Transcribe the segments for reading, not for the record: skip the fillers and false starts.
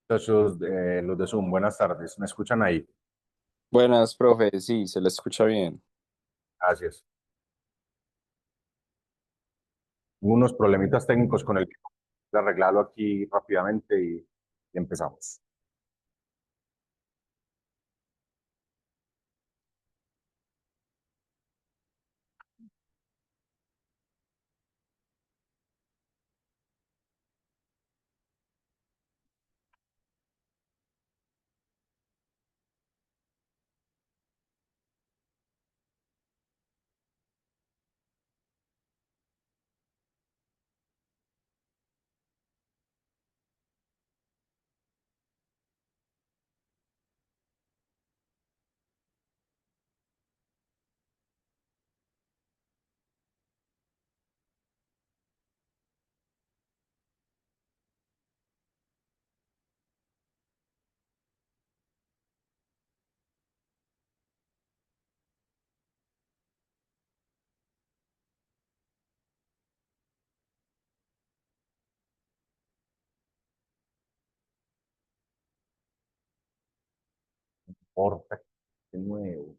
Muchachos, los de Zoom, buenas tardes. ¿Me escuchan ahí? Buenas, profe. Sí, se le escucha bien. Gracias. Hubo unos problemitas técnicos con el que arreglarlo aquí rápidamente y empezamos. Porta, de nuevo.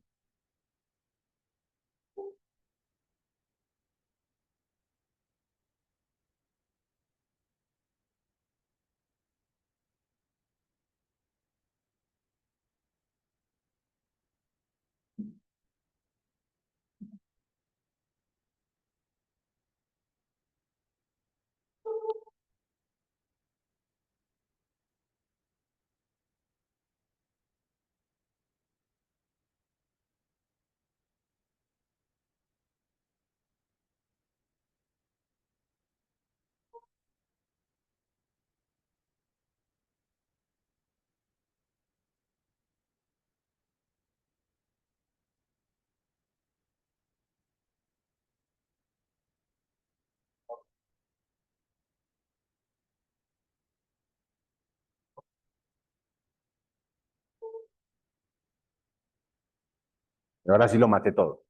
Y ahora sí lo maté todo.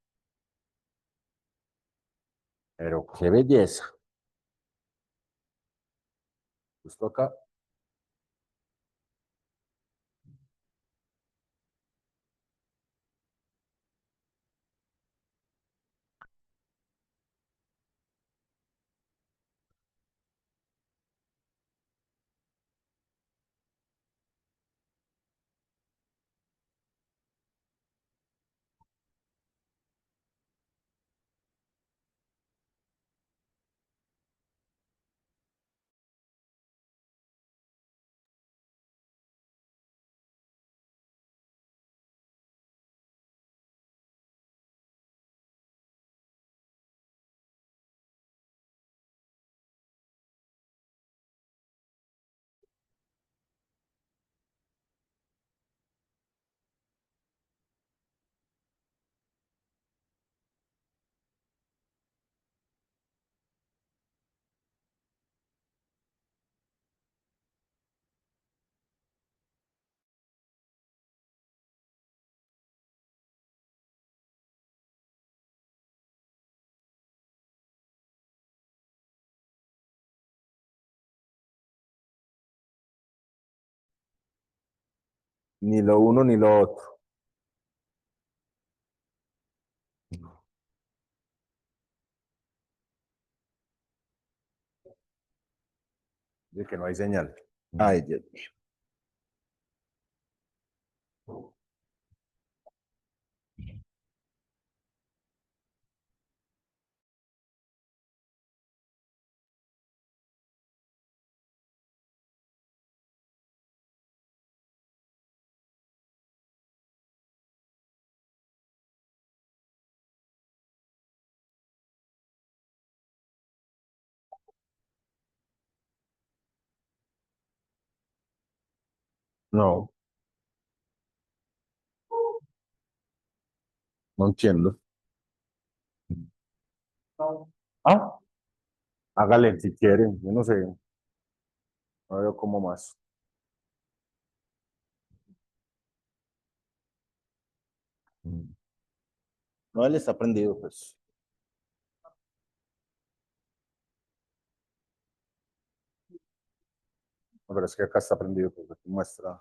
Pero qué belleza. Justo acá. Ni lo uno ni lo otro. De que no hay señal. Ay, Dios mío. No, no entiendo. Ah, hágale si quieren. Yo no sé. No veo cómo más. No, él está prendido, pues. No, pero es que acá está prendido porque aquí muestra.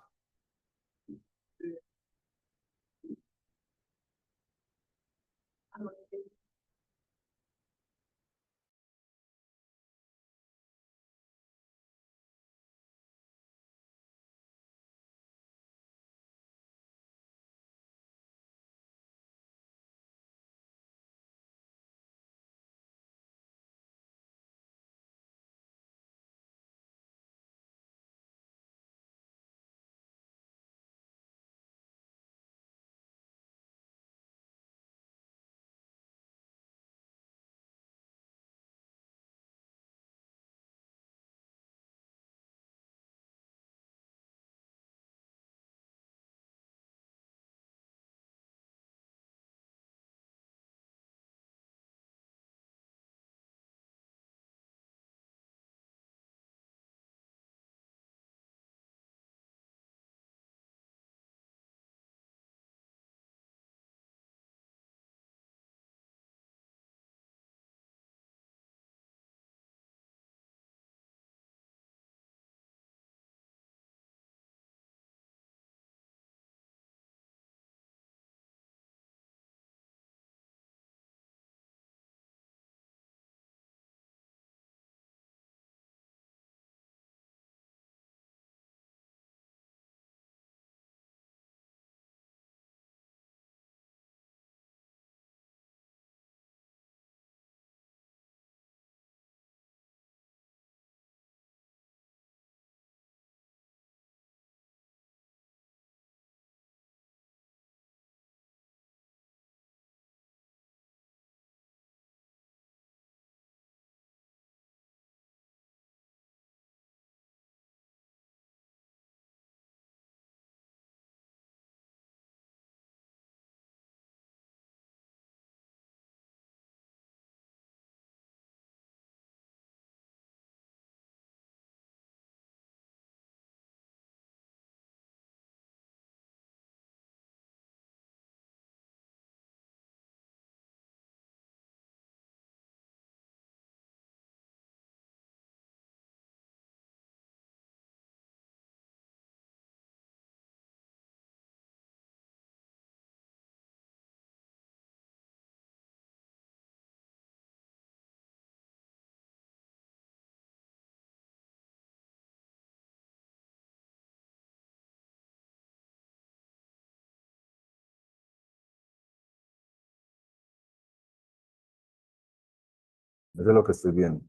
Eso es lo que estoy viendo.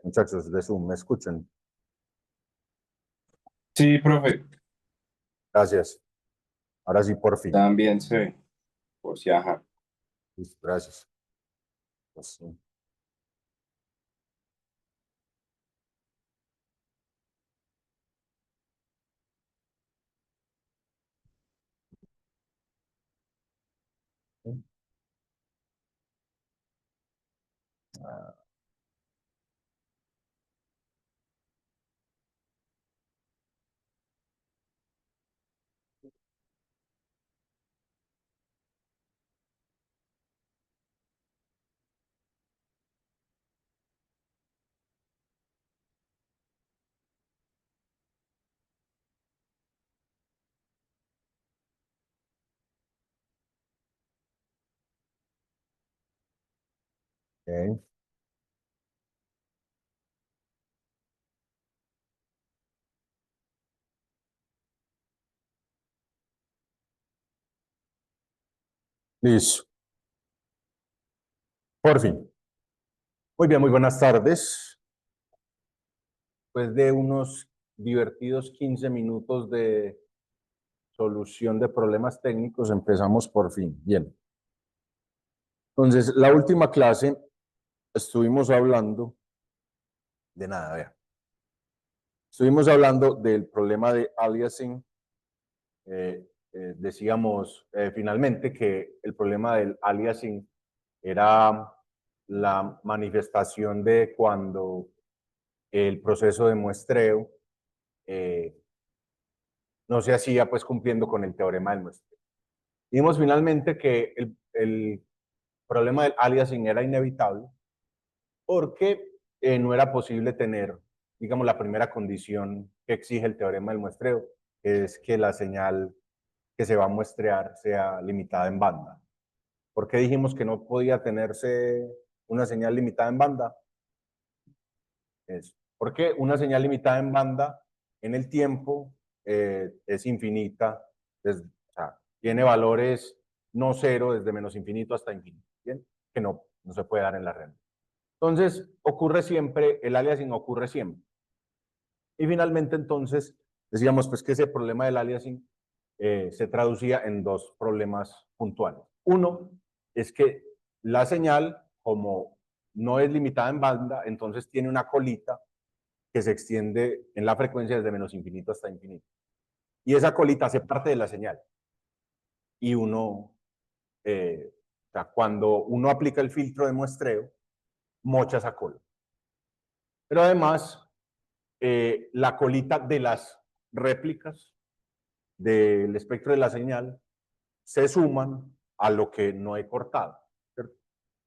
Muchachos de Zoom, ¿me escuchan? Sí, profe, Gracias. Ahora sí, por fin. también se ve, por si ajá. Listo, gracias. Pues, sí. Ah, ok. Listo. Por fin. Muy bien, muy buenas tardes. Después de unos divertidos 15 minutos de solución de problemas técnicos, empezamos por fin. Bien. Entonces, la última clase estuvimos hablando de nada, vea. Estuvimos hablando del problema de aliasing. Decíamos finalmente que el problema del aliasing era la manifestación de cuando el proceso de muestreo no se hacía pues cumpliendo con el teorema del muestreo. Vimos finalmente que el problema del aliasing era inevitable porque no era posible tener digamos, la primera condición que exige el teorema del muestreo, es que la señal que se va a muestrear sea limitada en banda. ¿Por qué dijimos que no podía tenerse una señal limitada en banda? Porque una señal limitada en banda en el tiempo es infinita, o sea, tiene valores no cero desde menos infinito hasta infinito, ¿bien? Que no se puede dar en la red. Entonces, ocurre siempre, el aliasing ocurre siempre. Y finalmente, entonces, decíamos pues que ese problema del aliasing se traducía en dos problemas puntuales. Uno es que la señal, como no es limitada en banda, entonces tiene una colita que se extiende en la frecuencia desde menos infinito hasta infinito. Y esa colita hace parte de la señal. Y uno, o sea, cuando uno aplica el filtro de muestreo, mocha esa cola. Pero además, la colita de las réplicas del espectro de la señal se suman a lo que no he cortado, ¿cierto?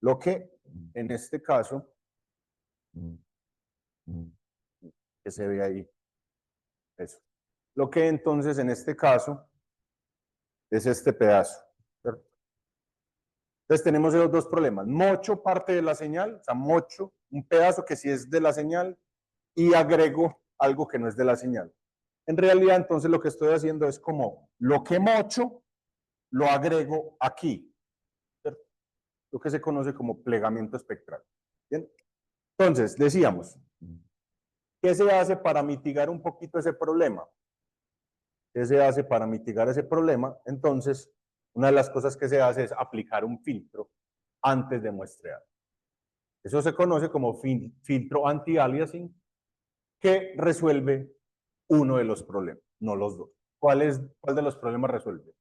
Lo que en este caso, que se ve ahí, eso. Lo que entonces en este caso es este pedazo, ¿cierto? Entonces tenemos esos dos problemas. Mocho parte de la señal, o sea, mocho un pedazo que sí es de la señal y agrego algo que no es de la señal. En realidad, entonces lo que estoy haciendo es como lo que mocho, lo agrego aquí, ¿cierto? Lo que se conoce como plegamiento espectral. ¿Bien? Entonces, decíamos, ¿qué se hace para mitigar un poquito ese problema? ¿Qué se hace para mitigar ese problema? Entonces, una de las cosas que se hace es aplicar un filtro antes de muestrear. Eso se conoce como filtro anti-aliasing, que resuelve uno de los problemas, no los dos. ¿Cuál de los problemas resuelve?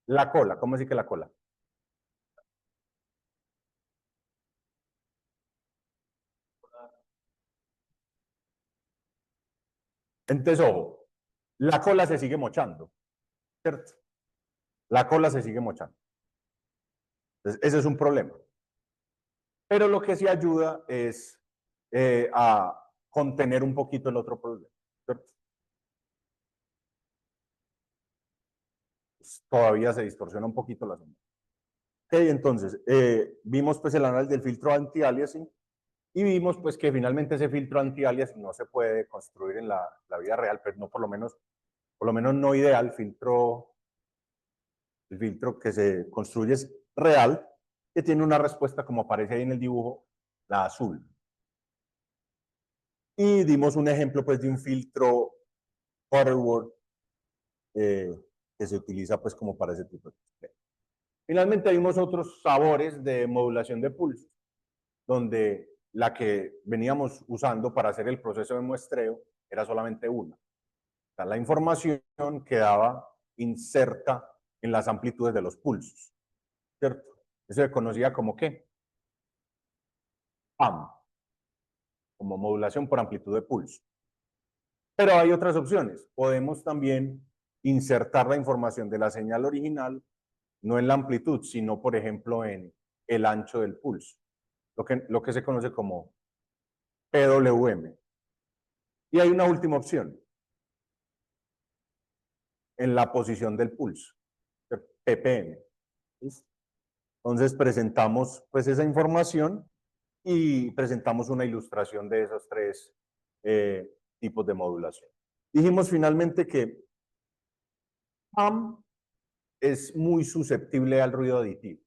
La cola. ¿Cómo así que la cola? Entonces, ojo, la cola se sigue mochando, ¿cierto? La cola se sigue mochando. Entonces, ese es un problema. Pero lo que sí ayuda es a contener un poquito el otro problema, ¿cierto? Pues, todavía se distorsiona un poquito la señal. Ok, entonces, vimos pues el análisis del filtro anti-aliasing y vimos pues que finalmente ese filtro anti-aliasing no se puede construir en la vida real, pero no por lo menos no ideal. El filtro que se construye es real, que tiene una respuesta como aparece ahí en el dibujo, la azul. Y dimos un ejemplo pues de un filtro Butterworth que se utiliza pues como para ese tipo de cosas. Finalmente vimos otros sabores de modulación de pulsos, donde la que veníamos usando para hacer el proceso de muestreo era solamente una. O sea, la información quedaba inserta en las amplitudes de los pulsos, ¿cierto? Eso se conocía como ¿qué? PAM, como modulación por amplitud de pulso. Pero hay otras opciones. Podemos también insertar la información de la señal original, no en la amplitud, sino, por ejemplo, en el ancho del pulso, lo que se conoce como PWM. Y hay una última opción, en la posición del pulso, ppm. Entonces presentamos pues esa información y presentamos una ilustración de esos tres tipos de modulación. Dijimos finalmente que PAM es muy susceptible al ruido aditivo,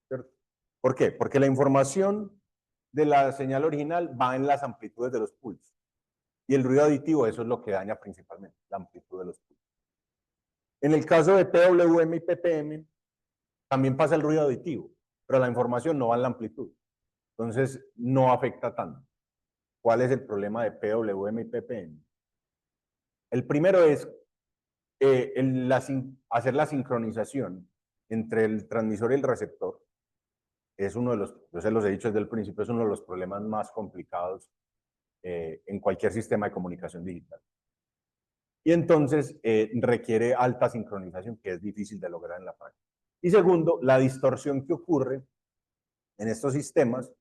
¿cierto? ¿Por qué? Porque la información de la señal original va en las amplitudes de los pulsos. Y el ruido aditivo, eso es lo que daña principalmente, la amplitud de los pulsos. En el caso de PWM y PPM, también pasa el ruido aditivo, pero la información no va en la amplitud. Entonces, no afecta tanto. ¿Cuál es el problema de PWM y PPM? El primero es hacer la sincronización entre el transmisor y el receptor. Es uno de los, yo se los he dicho desde el principio, es uno de los problemas más complicados en cualquier sistema de comunicación digital. Y entonces requiere alta sincronización, que es difícil de lograr en la práctica. Y segundo, la distorsión que ocurre en estos sistemas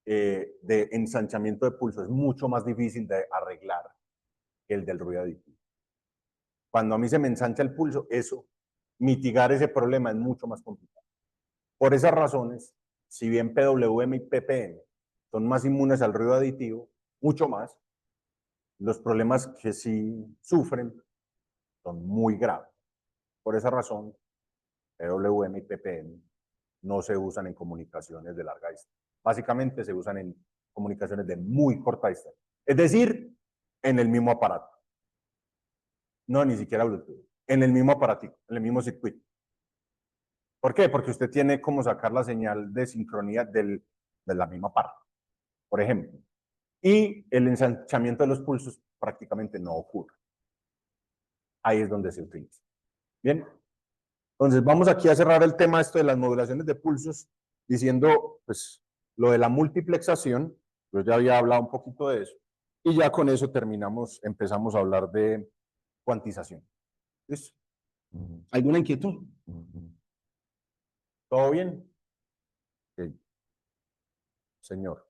de ensanchamiento de pulso es mucho más difícil de arreglar que el del ruido aditivo. Cuando a mí se me ensancha el pulso, mitigar ese problema es mucho más complicado. Por esas razones, si bien PWM y PPM son más inmunes al ruido aditivo, mucho más, los problemas que sí sufren son muy graves. Por esa razón, PWM y PPM no se usan en comunicaciones de larga distancia. Básicamente se usan en comunicaciones de muy corta distancia. Es decir, en el mismo aparato. No, ni siquiera Bluetooth. En el mismo aparatico, en el mismo circuito. ¿Por qué? Porque usted tiene como sacar la señal de sincronía de la misma parte, por ejemplo. Y el ensanchamiento de los pulsos prácticamente no ocurre. Ahí es donde se utiliza. Bien. Entonces, vamos aquí a cerrar el tema esto de las modulaciones de pulsos, diciendo, pues, lo de la multiplexación. Yo ya había hablado un poquito de eso. Y ya con eso empezamos a hablar de cuantización. ¿Listo? ¿Alguna inquietud? ¿Todo bien? Okay. Señor.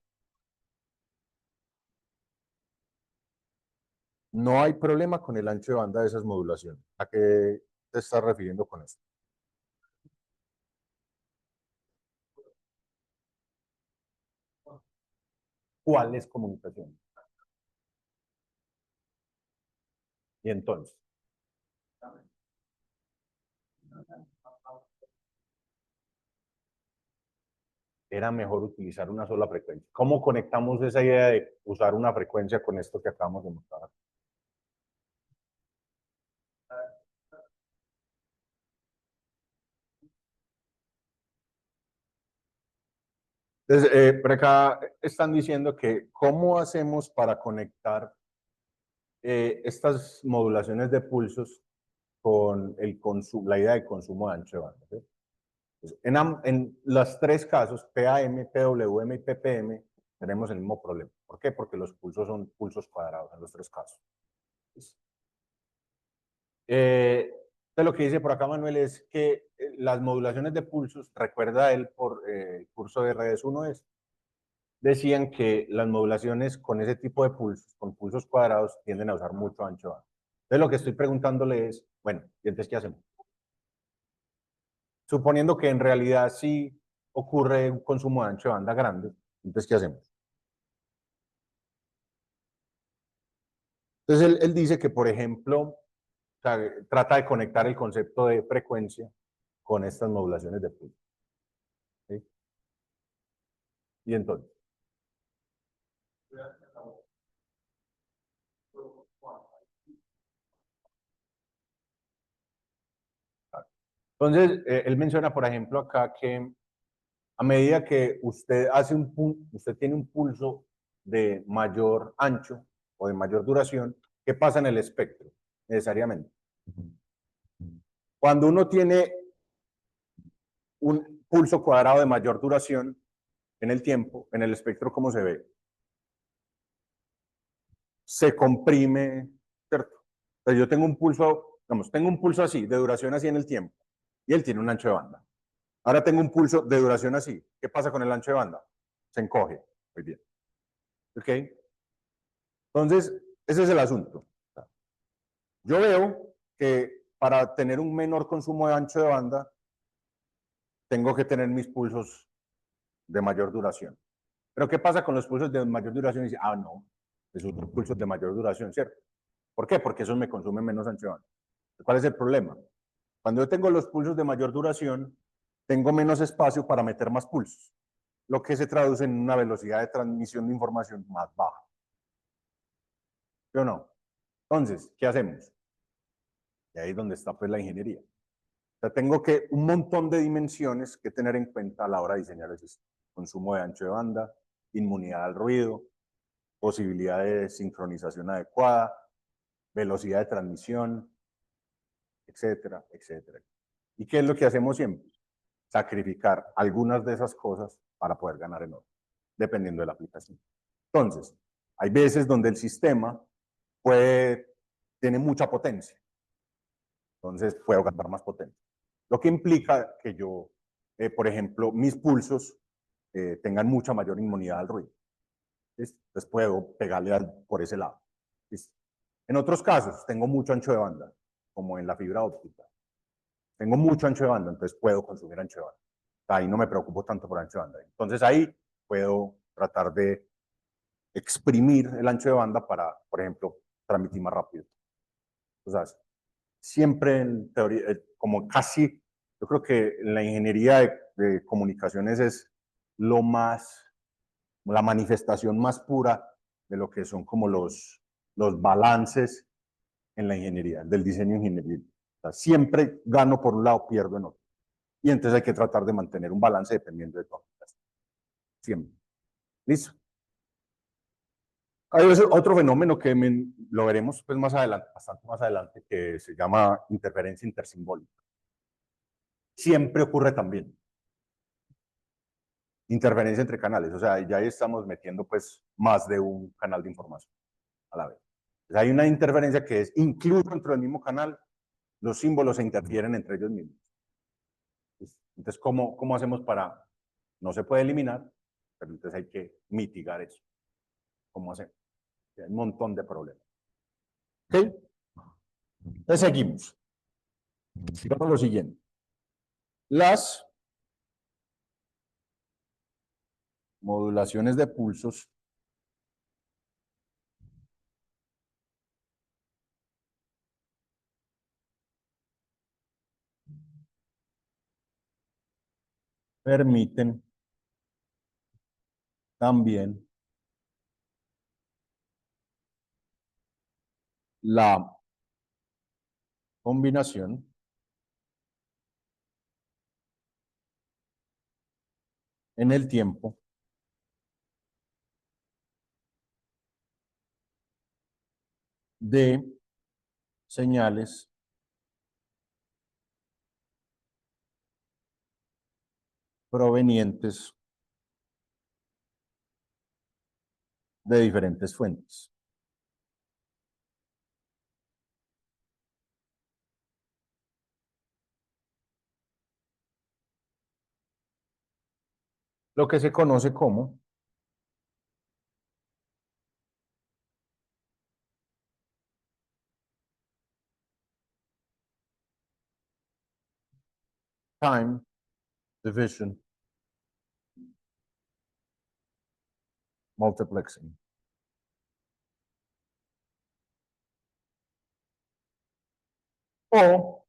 No hay problema con el ancho de banda de esas modulaciones. ¿A qué te estás refiriendo con esto? ¿Cuáles comunicaciones? Y entonces, era mejor utilizar una sola frecuencia. ¿Cómo conectamos esa idea de usar una frecuencia con esto que acabamos de mostrar? Entonces, por acá están diciendo que cómo hacemos para conectar estas modulaciones de pulsos con la idea de consumo de ancho de banda. ¿Sí? Entonces, en los tres casos, PAM, PWM y PPM, tenemos el mismo problema. ¿Por qué? Porque los pulsos son pulsos cuadrados en los tres casos. Lo que dice por acá Manuel es que las modulaciones de pulsos, recuerda él por el curso de redes 1S, decían que las modulaciones con ese tipo de pulsos, con pulsos cuadrados, tienden a usar mucho ancho de banda. Entonces lo que estoy preguntándole es, bueno, ¿y entonces qué hacemos? Suponiendo que en realidad sí ocurre un consumo de ancho de banda grande, entonces ¿qué hacemos? Entonces él dice que, por ejemplo, o sea, trata de conectar el concepto de frecuencia con estas modulaciones de pulso. ¿Sí? Y entonces. Entonces, él menciona, por ejemplo, acá que a medida que usted usted tiene un pulso de mayor ancho o de mayor duración, ¿qué pasa en el espectro? Necesariamente. Cuando uno tiene un pulso cuadrado de mayor duración en el tiempo, en el espectro, ¿cómo se ve? Se comprime, ¿cierto? Entonces yo tengo un pulso, digamos, tengo un pulso así, de duración así en el tiempo, y él tiene un ancho de banda. Ahora tengo un pulso de duración así. ¿Qué pasa con el ancho de banda? Se encoge. Muy bien. ¿Ok? Entonces, ese es el asunto. Yo veo que para tener un menor consumo de ancho de banda, tengo que tener mis pulsos de mayor duración. Pero ¿qué pasa con los pulsos de mayor duración? Y dice, ah, no, es un pulso de mayor duración, ¿cierto? ¿Por qué? Porque esos me consumen menos ancho de banda. ¿Cuál es el problema? Cuando yo tengo los pulsos de mayor duración, tengo menos espacio para meter más pulsos, lo que se traduce en una velocidad de transmisión de información más baja. ¿Sí o no? Entonces, ¿qué hacemos? Y ahí es donde está pues la ingeniería. O sea, tengo que un montón de dimensiones que tener en cuenta a la hora de diseñar el sistema. Consumo de ancho de banda, inmunidad al ruido, posibilidad de sincronización adecuada, velocidad de transmisión, etcétera, etcétera. ¿Y qué es lo que hacemos siempre? Sacrificar algunas de esas cosas para poder ganar en otras, dependiendo de la aplicación. Entonces, hay veces donde el sistema tiene mucha potencia, entonces puedo ganar más potencia. Lo que implica que yo, por ejemplo, mis pulsos tengan mucha mayor inmunidad al ruido. ¿Listo? Entonces puedo pegarle por ese lado. ¿Listo? En otros casos, tengo mucho ancho de banda, como en la fibra óptica. Tengo mucho ancho de banda, entonces puedo consumir ancho de banda. Ahí no me preocupo tanto por ancho de banda. Entonces ahí puedo tratar de exprimir el ancho de banda para, por ejemplo, transmitir más rápido. O sea, siempre en teoría, como casi, yo creo que en la ingeniería de comunicaciones es lo más, la manifestación más pura de lo que son como los balances en la ingeniería, del diseño ingenieril. O sea, siempre gano por un lado, pierdo en otro. Y entonces hay que tratar de mantener un balance dependiendo de todo. Siempre. ¿Listo? Hay otro fenómeno que lo veremos pues más adelante, bastante más adelante, que se llama interferencia intersimbólica. Siempre ocurre también. Interferencia entre canales, o sea, ya estamos metiendo pues más de un canal de información a la vez. Entonces, hay una interferencia que es incluso dentro del mismo canal, los símbolos se interfieren entre ellos mismos. Entonces, ¿cómo hacemos para? No se puede eliminar, pero entonces hay que mitigar eso. ¿Cómo hacemos? Hay un montón de problemas. ¿Ok? Entonces seguimos. Digamos lo siguiente. Las modulaciones de pulsos permiten también la combinación en el tiempo de señales provenientes de diferentes fuentes. Lo que se conoce como time division multiplexing. O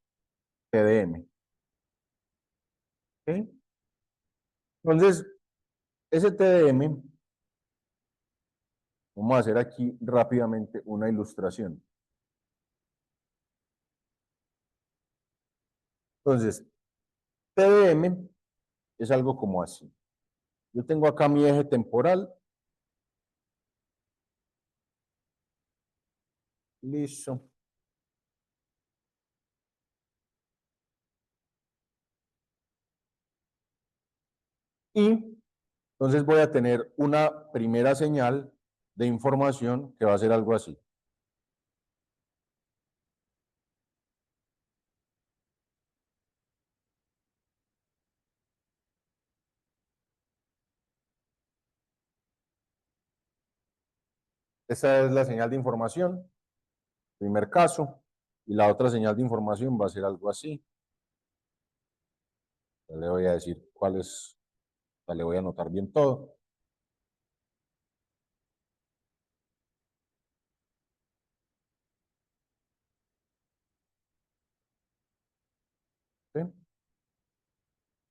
TDM. ¿Okay? Entonces, ese TDM, vamos a hacer aquí rápidamente una ilustración. Entonces, TDM es algo como así. Yo tengo acá mi eje temporal. Listo. Y entonces voy a tener una primera señal de información que va a ser algo así. Esta es la señal de información, primer caso, y la otra señal de información va a ser algo así. Ya le voy a decir cuál es, ya le voy a anotar bien todo. ¿Sí?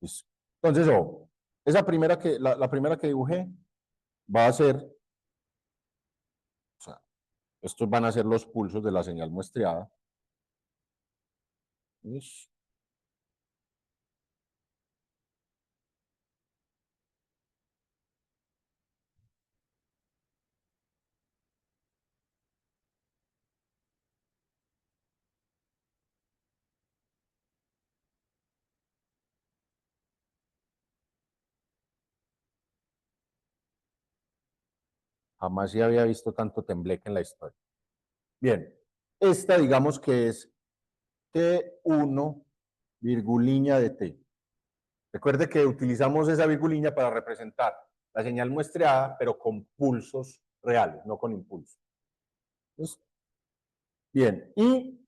Listo. Entonces, esa primera la primera que dibujé va a ser, o sea, estos van a ser los pulsos de la señal muestreada. Listo. Jamás se había visto tanto tembleque en la historia. Bien, esta digamos que es T1, virguliña de T. Recuerde que utilizamos esa virgulina para representar la señal muestreada, pero con pulsos reales, no con impulsos. Entonces, bien, y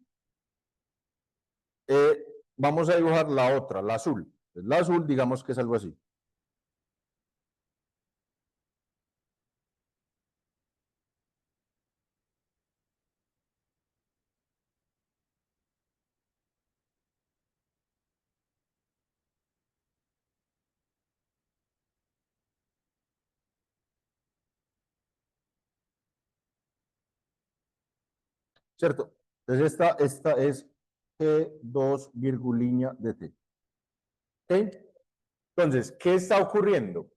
vamos a dibujar la otra, la azul. La azul, digamos que es algo así. ¿Cierto? Entonces esta es G2 virgulina de T. ¿Ok? Entonces, ¿qué está ocurriendo?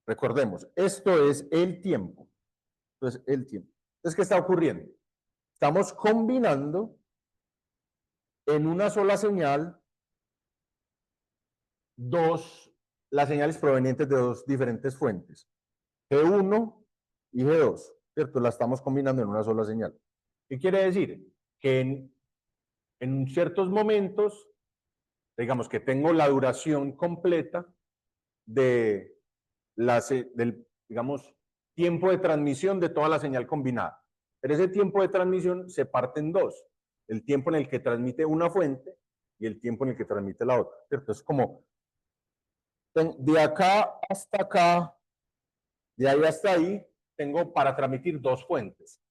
Recordemos, esto es el tiempo. Entonces, el tiempo. Entonces, ¿qué está ocurriendo? Estamos combinando en una sola señal las señales provenientes de dos diferentes fuentes, G1 y G2, ¿cierto? La estamos combinando en una sola señal. ¿Qué quiere decir? Que en ciertos momentos, digamos que tengo la duración completa del, digamos, tiempo de transmisión de toda la señal combinada. Pero ese tiempo de transmisión se parte en dos. El tiempo en el que transmite una fuente y el tiempo en el que transmite la otra, ¿cierto? Es como de acá hasta acá, de ahí hasta ahí, tengo para transmitir dos fuentes.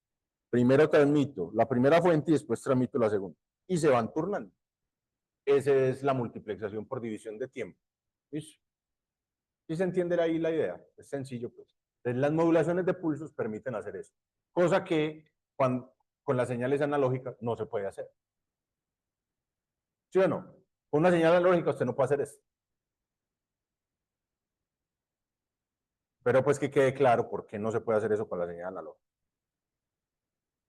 Primero transmito la primera fuente y después transmito la segunda. Y se van turnando. Esa es la multiplexación por división de tiempo. ¿Listo? ¿Sí se entiende ahí la idea? Es sencillo, pues. Entonces, las modulaciones de pulsos permiten hacer eso. Cosa que con las señales analógicas no se puede hacer. ¿Sí o no? Con una señal analógica usted no puede hacer eso. Pero pues que quede claro por qué no se puede hacer eso con la señal analógica.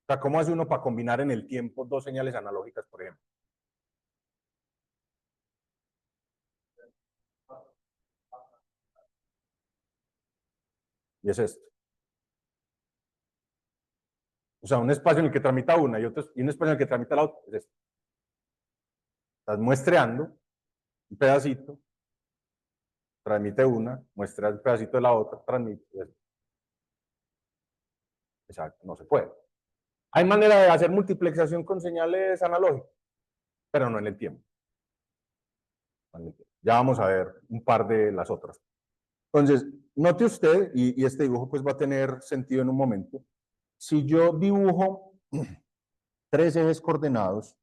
O sea, ¿cómo hace uno para combinar en el tiempo dos señales analógicas, por ejemplo? Y es esto. O sea, un espacio en el que tramita una y un espacio en el que tramita la otra. Es esto. Estás muestreando un pedacito, transmite una, muestra el pedacito de la otra, transmite. Exacto, no se puede. Hay manera de hacer multiplexación con señales analógicas, pero no en el tiempo. Ya vamos a ver un par de las otras. Entonces, note usted, y este dibujo pues va a tener sentido en un momento, si yo dibujo tres ejes coordenados,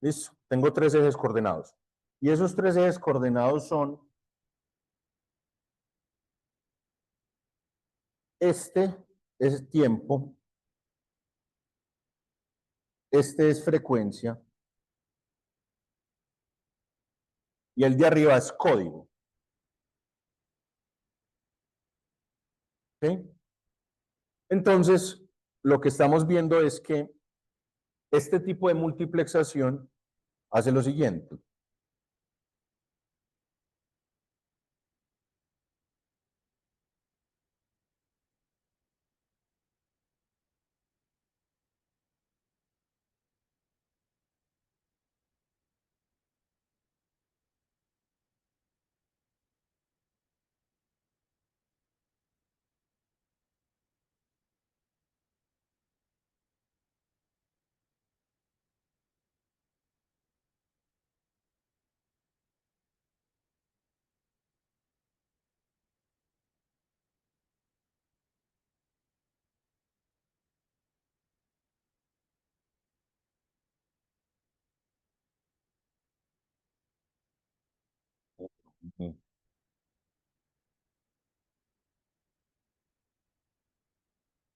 listo, tengo tres ejes coordenados. Y esos tres ejes coordenados son, este es tiempo, este es frecuencia, y el de arriba es código. ¿Sí? Entonces, lo que estamos viendo es que este tipo de multiplexación hace lo siguiente.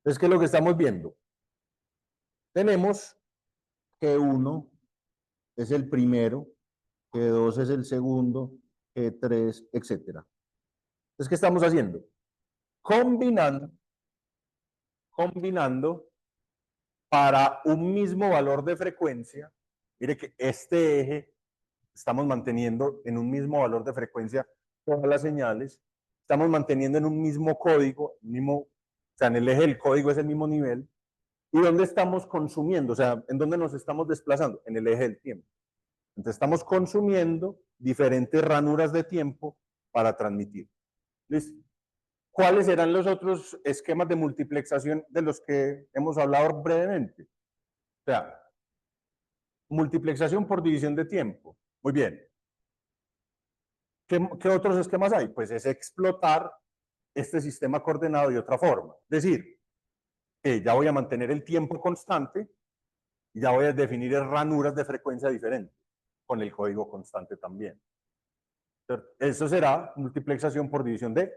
Es que lo que estamos viendo, tenemos que uno es el primero, que dos es el segundo, que tres, etcétera. Entonces, ¿qué estamos haciendo? Combinando para un mismo valor de frecuencia. Mire que este eje estamos manteniendo en un mismo valor de frecuencia todas las señales, estamos manteniendo en un mismo código, mismo O sea, en el eje del código es el mismo nivel. ¿Y dónde estamos consumiendo? O sea, ¿en dónde nos estamos desplazando? En el eje del tiempo. Entonces estamos consumiendo diferentes ranuras de tiempo para transmitir. ¿Listo? ¿Cuáles serán los otros esquemas de multiplexación de los que hemos hablado brevemente? O sea, multiplexación por división de tiempo. Muy bien. ¿Qué otros esquemas hay? Pues es explotar este sistema coordenado de otra forma. Es decir, que ya voy a mantener el tiempo constante y ya voy a definir ranuras de frecuencia diferentes con el código constante también. Eso será multiplexación por división de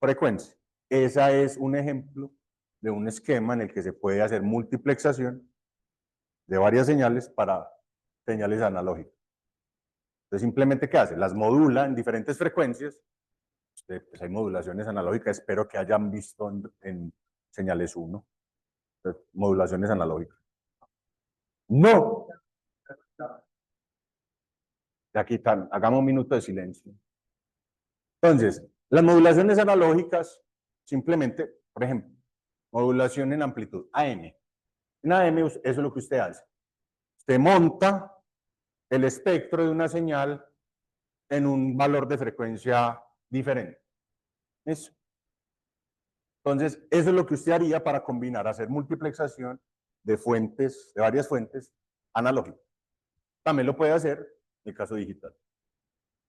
frecuencia. Ese es un ejemplo de un esquema en el que se puede hacer multiplexación de varias señales para señales analógicas. Entonces, simplemente, ¿qué hace? Las modula en diferentes frecuencias. Pues hay modulaciones analógicas, espero que hayan visto en señales 1. Modulaciones analógicas. No. Aquí están, hagamos un minuto de silencio. Entonces, las modulaciones analógicas, simplemente, por ejemplo, modulación en amplitud, AM. En AM, eso es lo que usted hace. Usted monta el espectro de una señal en un valor de frecuencia diferente. Eso. Entonces, eso es lo que usted haría para combinar, hacer multiplexación de fuentes, de varias fuentes analógicas. También lo puede hacer en el caso digital.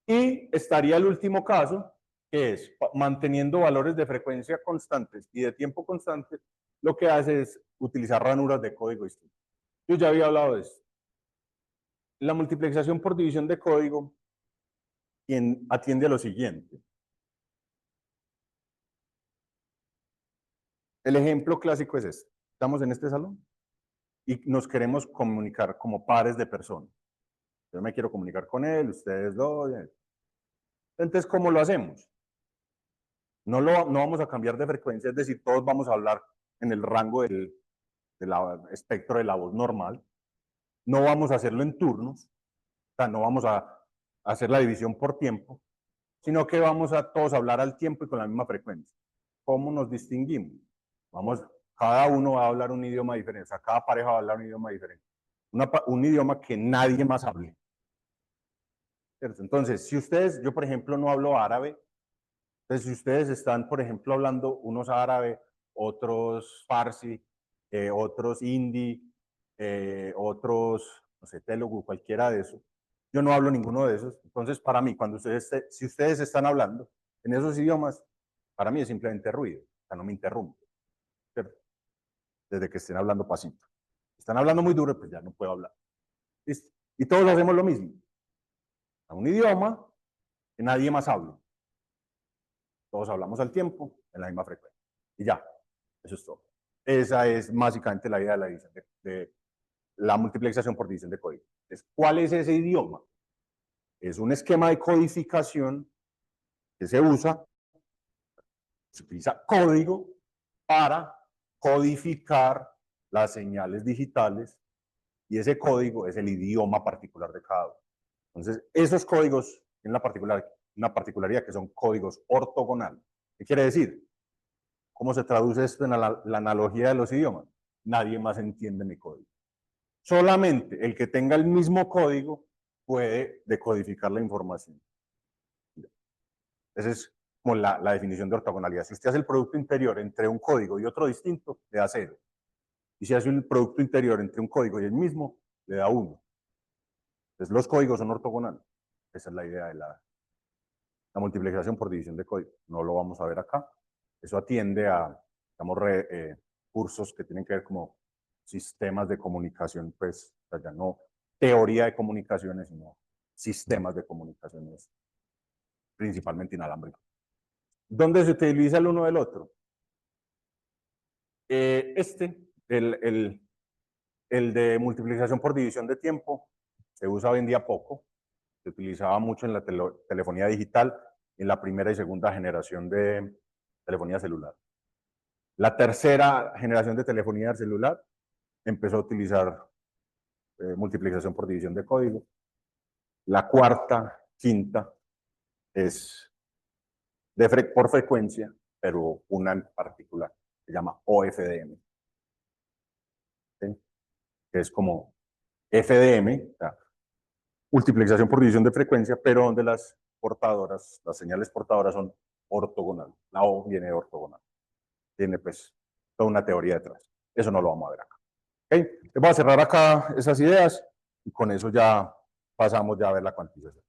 Y estaría el último caso, que es manteniendo valores de frecuencia constantes y de tiempo constante, lo que hace es utilizar ranuras de código distinto. Yo ya había hablado de esto. La multiplexación por división de código atiende a lo siguiente. El ejemplo clásico es este. Estamos en este salón y nos queremos comunicar como pares de personas. Yo me quiero comunicar con él, ustedes dos. Entonces, ¿cómo lo hacemos? No vamos a cambiar de frecuencia, es decir, todos vamos a hablar en el rango del espectro de la voz normal. No vamos a hacerlo en turnos, o sea, no vamos a hacer la división por tiempo, sino que vamos a todos hablar al tiempo y con la misma frecuencia. ¿Cómo nos distinguimos? Cada uno va a hablar un idioma diferente, o sea, cada pareja va a hablar un idioma diferente. Un idioma que nadie más hable. ¿Cierto? Entonces, si ustedes, yo por ejemplo no hablo árabe, entonces si ustedes están, por ejemplo, hablando unos árabe, otros farsi, otros hindi, otros, no sé, telugu, cualquiera de esos, yo no hablo ninguno de esos. Entonces, para mí, si ustedes están hablando en esos idiomas, para mí es simplemente ruido, o sea, no me interrumpe, ¿cierto? Desde que estén hablando pasito. Están hablando muy duro, pues ya no puedo hablar. ¿Listo? Y todos hacemos lo mismo. A un idioma que nadie más habla. Todos hablamos al tiempo, en la misma frecuencia. Y ya, eso es todo. Esa es básicamente la idea de la división de la multiplexación por división de código. Entonces, ¿cuál es ese idioma? Es un esquema de codificación que se utiliza código para codificar las señales digitales y ese código es el idioma particular de cada uno. Entonces, esos códigos tienen una particularidad que son códigos ortogonales. ¿Qué quiere decir? ¿Cómo se traduce esto en la analogía de los idiomas? Nadie más entiende mi código. Solamente el que tenga el mismo código puede decodificar la información. Esa es como la definición de ortogonalidad. Si usted hace el producto interior entre un código y otro distinto, le da 0. Y si hace un producto interior entre un código y el mismo, le da 1. Entonces los códigos son ortogonales. Esa es la idea de la multiplicación por división de código. No lo vamos a ver acá. Eso atiende a, digamos, cursos que tienen que ver como sistemas de comunicación, pues, o sea, ya no teoría de comunicaciones, sino sistemas de comunicaciones, principalmente inalámbricos. ¿Dónde se utiliza el uno del otro? El de multiplicación por división de tiempo, se usa hoy en día poco. Se utilizaba mucho en la telefonía digital, en la primera y segunda generación de telefonía celular. La tercera generación de telefonía celular empezó a utilizar multiplicación por división de código. La cuarta, quinta, es por frecuencia, pero una en particular. se llama OFDM, ¿sí? Que es como FDM, o sea, multiplexación por división de frecuencia, pero donde las portadoras, las señales portadoras son ortogonales. La O viene de ortogonal. Tiene pues toda una teoría detrás. Eso no lo vamos a ver acá. ¿Okay? Voy a cerrar acá esas ideas y con eso ya pasamos ya a ver la cuantización.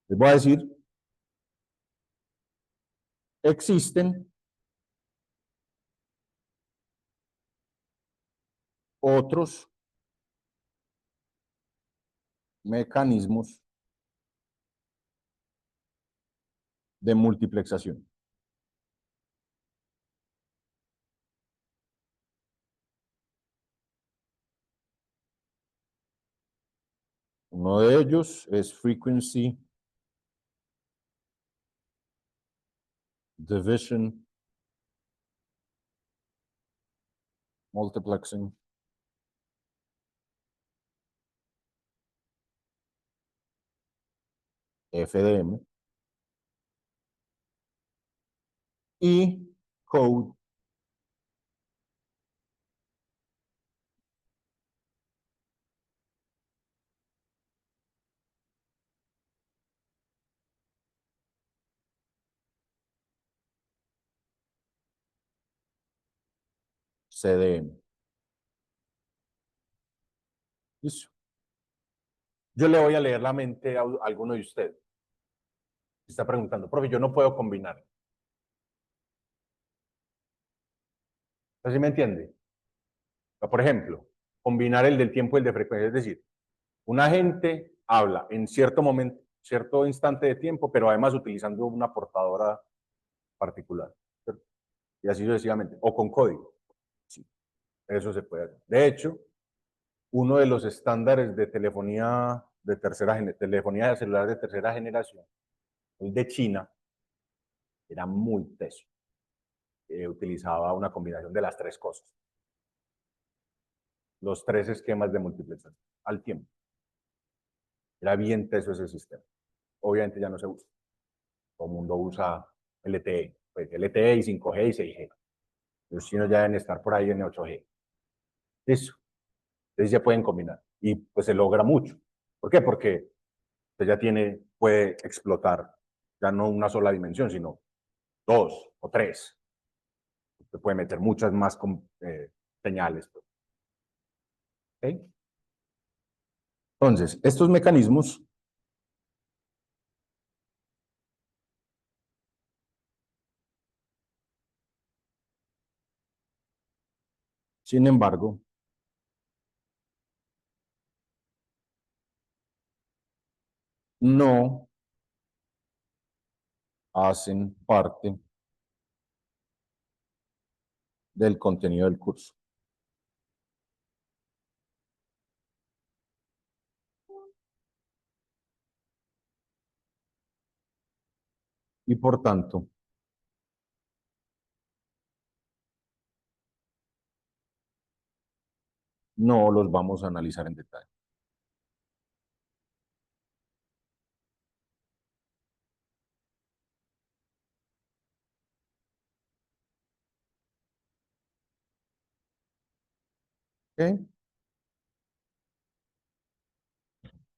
Les voy a decir, existen otros mecanismos de multiplexación. Uno de ellos es frequency division multiplexing. FDM. Y code CDM. Listo. Yo le voy a leer la mente a alguno de ustedes. Está preguntando, profe, yo no puedo combinar. ¿Así me entiende? Por ejemplo, combinar el del tiempo y el de frecuencia. Es decir, un agente habla en cierto momento, cierto instante de tiempo, pero además utilizando una portadora particular. ¿Cierto? Y así sucesivamente. O con código. Sí, eso se puede hacer. De hecho, uno de los estándares de telefonía de telefonía de celular de tercera generación, el de China, era muy teso. Utilizaba una combinación de las tres cosas. Los tres esquemas de multiplexación al tiempo. Era bien teso ese sistema. Obviamente ya no se usa. Todo el mundo usa LTE, pues LTE y 5G y 6G. Los chinos ya deben estar por ahí en 8G. Eso. Entonces ya pueden combinar. Y pues se logra mucho. ¿Por qué? Porque usted ya puede explotar ya no una sola dimensión, sino dos o tres. Usted puede meter muchas más señales. ¿Okay? Entonces, estos mecanismos, sin embargo, no hacen parte del contenido del curso. Y por tanto, no los vamos a analizar en detalle. ¿Okay?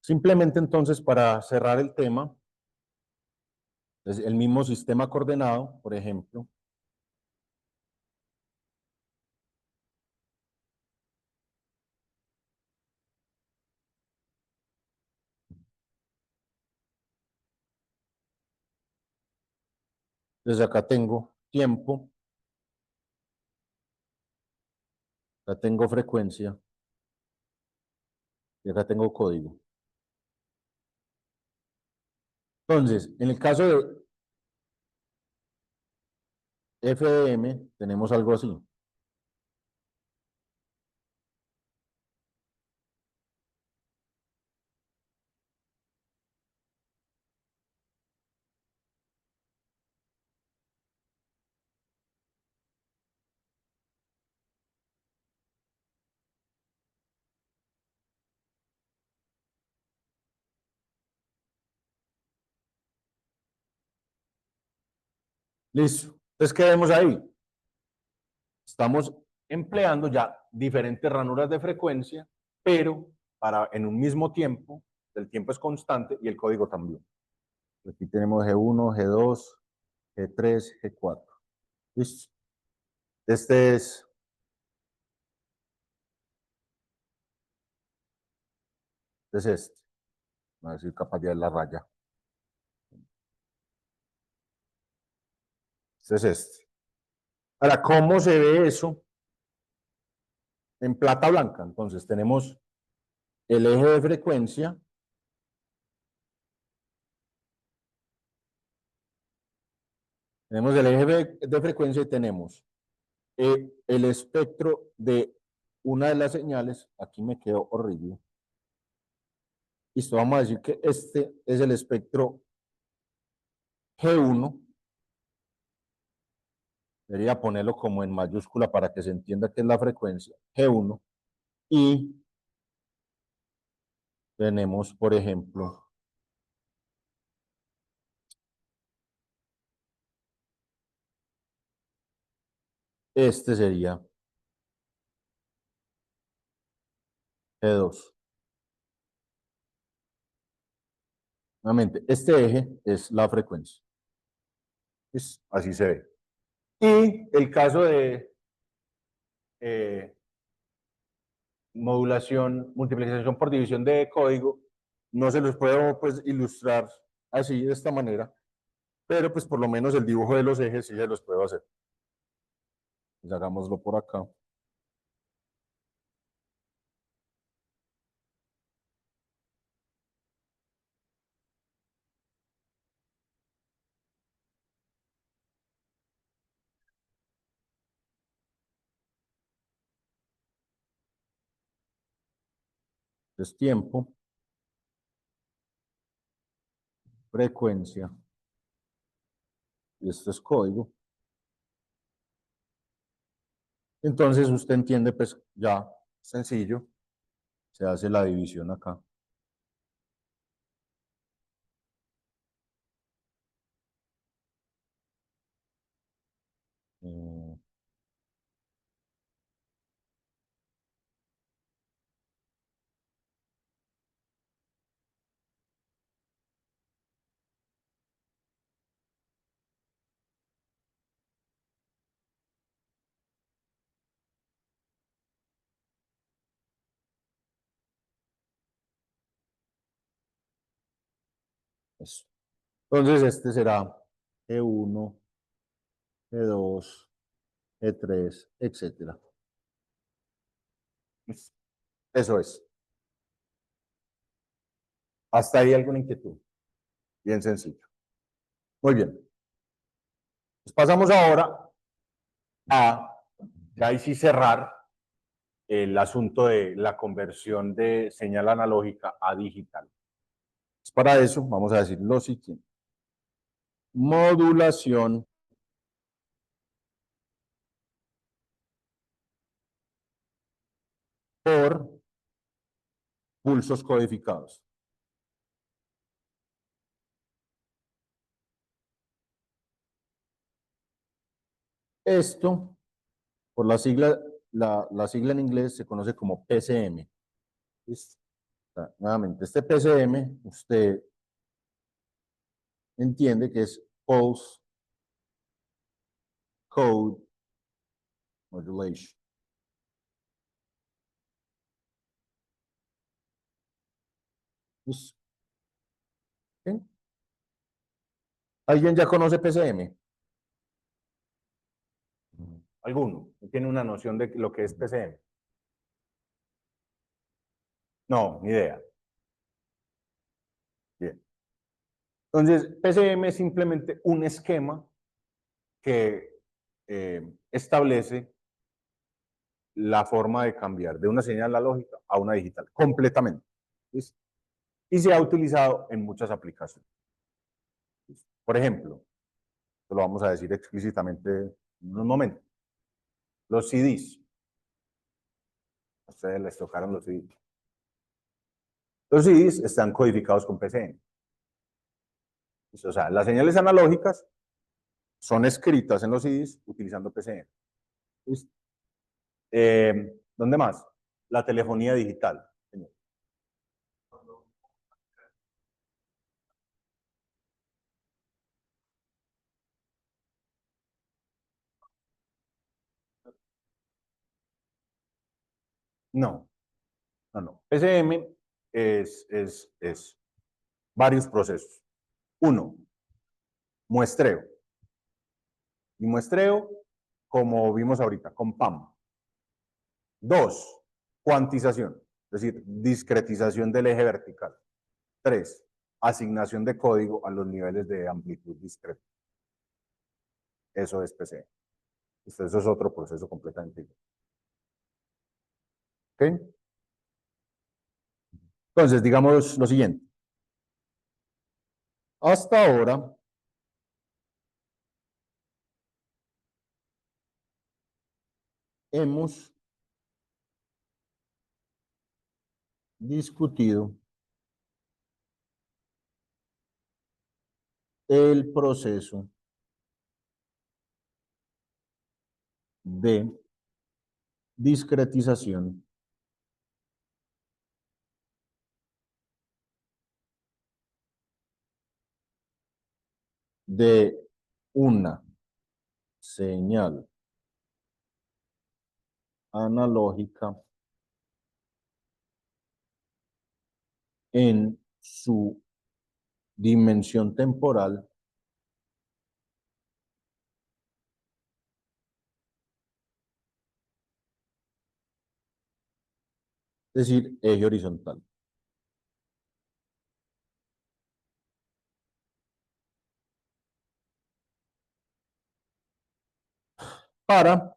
Simplemente entonces para cerrar el tema, es el mismo sistema coordenado, por ejemplo, desde acá tengo tiempo, acá tengo frecuencia y acá tengo código. Entonces, en el caso de FDM, tenemos algo así. Listo. Entonces, ¿qué vemos ahí? Estamos empleando ya diferentes ranuras de frecuencia, pero en un mismo tiempo, el tiempo es constante y el código también. Aquí tenemos G1, G2, G3, G4. ¿Listo? Este es este. A ver si soy capaz de ver la raya. Este es este. Ahora, ¿cómo se ve eso en plata blanca? Entonces, tenemos el eje de frecuencia. Tenemos el eje de frecuencia y tenemos el espectro de una de las señales. Aquí me quedó horrible. Listo, vamos a decir que este es el espectro G1. Debería ponerlo como en mayúscula para que se entienda que es la frecuencia G1. Y tenemos, por ejemplo, este sería G2. Nuevamente, este eje es la frecuencia. Así se ve. Y el caso de modulación, multiplicación por división de código, no se los puedo pues ilustrar así de esta manera, pero pues por lo menos el dibujo de los ejes sí se los puedo hacer. Pues hagámoslo por acá. Es tiempo, frecuencia, y esto es código. Entonces usted entiende, pues ya sencillo, se hace la división acá. Eh, eso. Entonces este será E1, E2, E3, etcétera. Eso es. Hasta ahí alguna inquietud. Bien sencillo. Muy bien. Pues pasamos ahora a, ya ahí sí cerrar el asunto de la conversión de señal analógica a digital. Pues para eso vamos a decir lo siguiente. Modulación por pulsos codificados. Esto, por la sigla, la sigla en inglés se conoce como PCM. ¿Listo? Nuevamente, este PCM, usted entiende que es Pulse Code Modulation. ¿Listo? ¿Sí? ¿Alguien ya conoce PCM? ¿Alguno? ¿Tiene una noción de lo que es PCM? No, ni idea. Bien. Entonces, PCM es simplemente un esquema que establece la forma de cambiar de una señal analógica a una digital, completamente. ¿Listo? Y se ha utilizado en muchas aplicaciones. ¿Listo? Por ejemplo, lo vamos a decir explícitamente en un momento. Los CDs. A ustedes les tocaron los CDs. Los CDs están codificados con PCM. O sea, las señales analógicas son escritas en los CDs utilizando PCM. ¿Listo? ¿Dónde más? La telefonía digital. Señor. No, no, no. PCM es varios procesos. Uno, muestreo. Y muestreo, como vimos ahorita, con PAM. Dos, cuantización, es decir, discretización del eje vertical. Tres, asignación de código a los niveles de amplitud discreta. Eso es PCM. Eso es otro proceso completamente diferente. ¿Ok? Entonces, digamos lo siguiente. Hasta ahora, hemos discutido el proceso de discretización de una señal analógica en su dimensión temporal es decir, eje horizontal. Para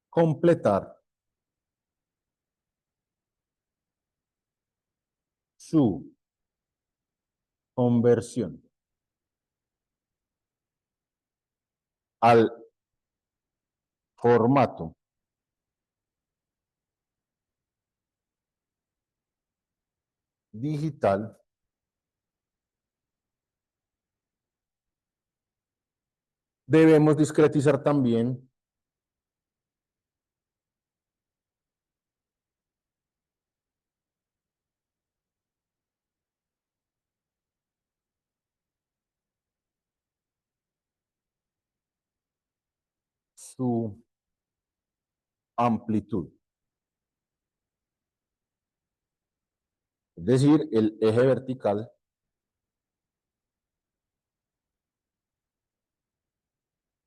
completar su conversión al formato digital, debemos discretizar también su amplitud, es decir, el eje vertical,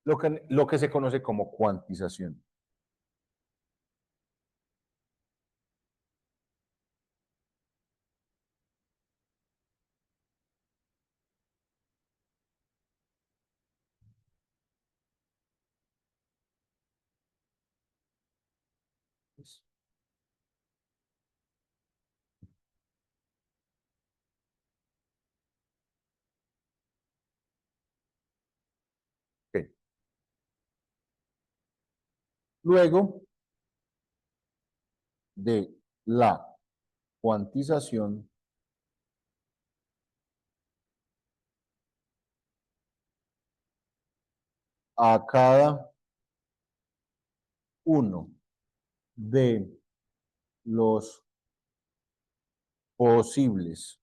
lo que se conoce como cuantización. Okay. Luego de la cuantización, a cada uno de los posibles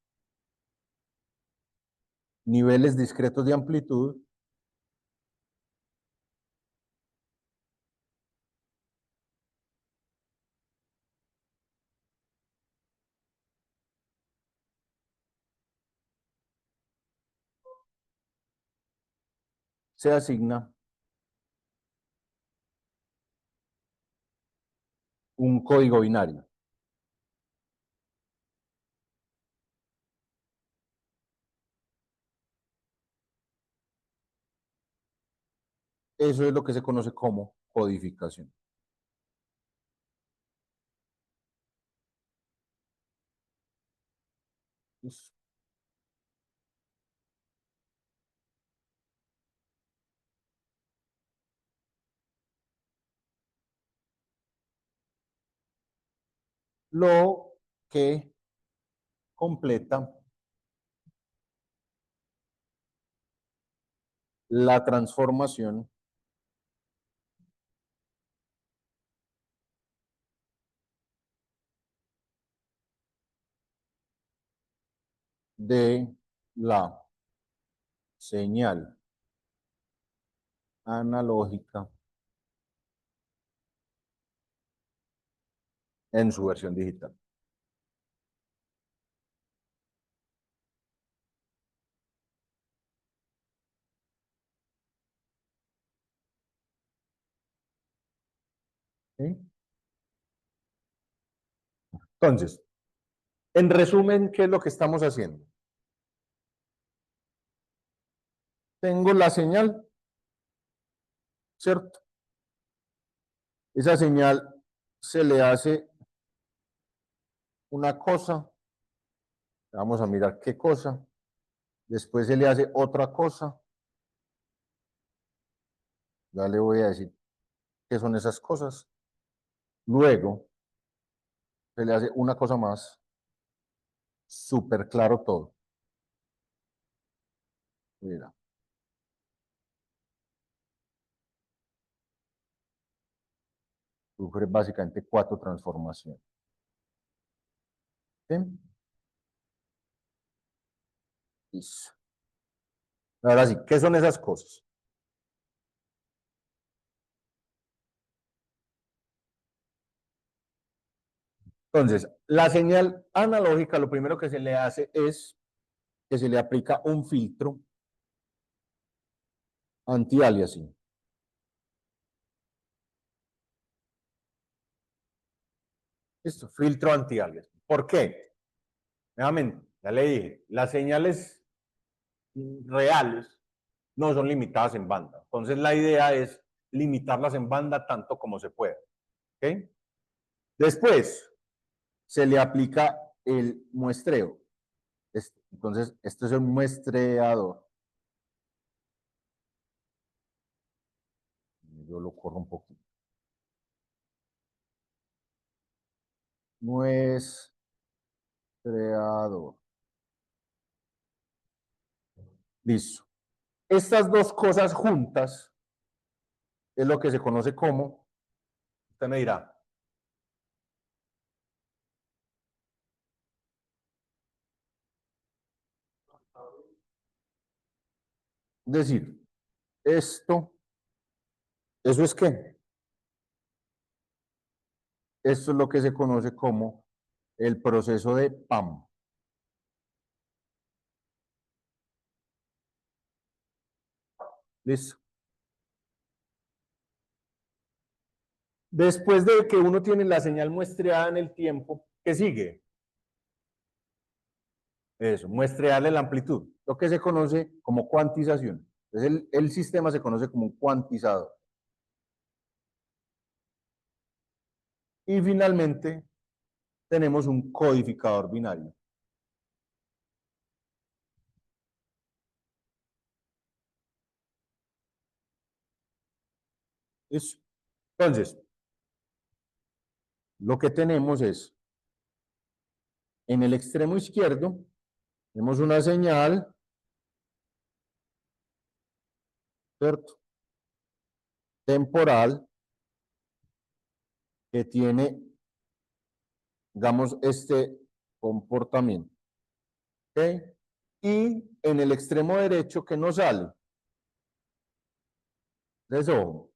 niveles discretos de amplitud, se asigna un código binario. Eso es lo que se conoce como codificación. Lo que completa la transformación de la señal analógica en su versión digital. ¿Sí? Entonces, en resumen, ¿qué es lo que estamos haciendo? Tengo la señal, ¿cierto? Esa señal se le hace una cosa, vamos a mirar qué cosa, después se le hace otra cosa, ya le voy a decir qué son esas cosas, luego se le hace una cosa más, súper claro todo. Mira, sufre básicamente 4 transformaciones. ¿Sí? Listo. Ahora sí, ¿qué son esas cosas? Entonces, la señal analógica, lo primero que se le hace es que se le aplica un filtro anti-aliasing. Listo, filtro anti-aliasing. ¿Por qué? Nuevamente, ya le dije, las señales reales no son limitadas en banda. Entonces, la idea es limitarlas en banda tanto como se pueda. ¿Ok? Después, se le aplica el muestreo. Entonces, esto es el muestreador. Yo lo corro un poquito. Muestreador. Listo. Estas dos cosas juntas es lo que se conoce como, usted me dirá, decir, esto, ¿eso es qué? Esto es lo que se conoce como el proceso de PAM. ¿Listo? Después de que uno tiene la señal muestreada en el tiempo, ¿qué sigue? Eso, muestrearle la amplitud, lo que se conoce como cuantización. Entonces, el sistema se conoce como un cuantizador. Y finalmente, tenemos un codificador binario. ¿Listo? Entonces, lo que tenemos es, en el extremo izquierdo, tenemos una señal, ¿cierto? Temporal, que tiene, digamos, este comportamiento. ¿Ok? Y en el extremo derecho, que nos sale. Entonces, ojo,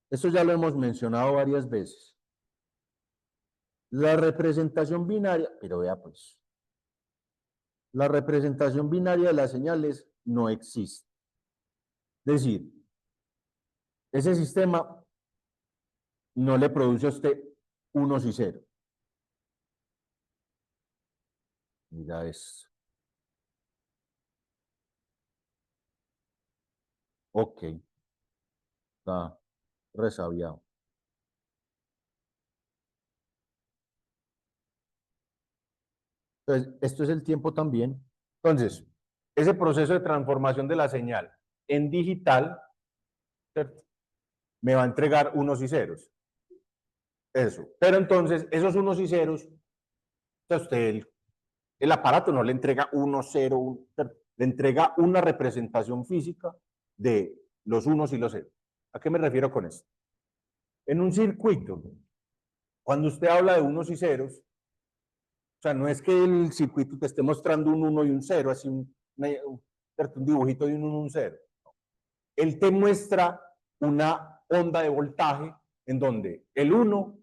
esto ya lo hemos mencionado varias veces. La representación binaria, pero vea pues, la representación binaria de las señales no existe. Es decir, ese sistema no le produce a usted unos y ceros. Mira esto. Ok, está resabiado. Entonces, esto es el tiempo también. Entonces, ese proceso de transformación de la señal en digital, ¿cierto? Me va a entregar unos y ceros. Eso. Pero entonces, esos unos y ceros, a usted el aparato no le entrega uno, cero, le entrega una representación física de los unos y los ceros. ¿A qué me refiero con esto? En un circuito, cuando usted habla de unos y ceros, O sea, no es que el circuito te esté mostrando un 1 y un 0, así un dibujito de un 1 y un 0. Él te muestra una onda de voltaje en donde el 1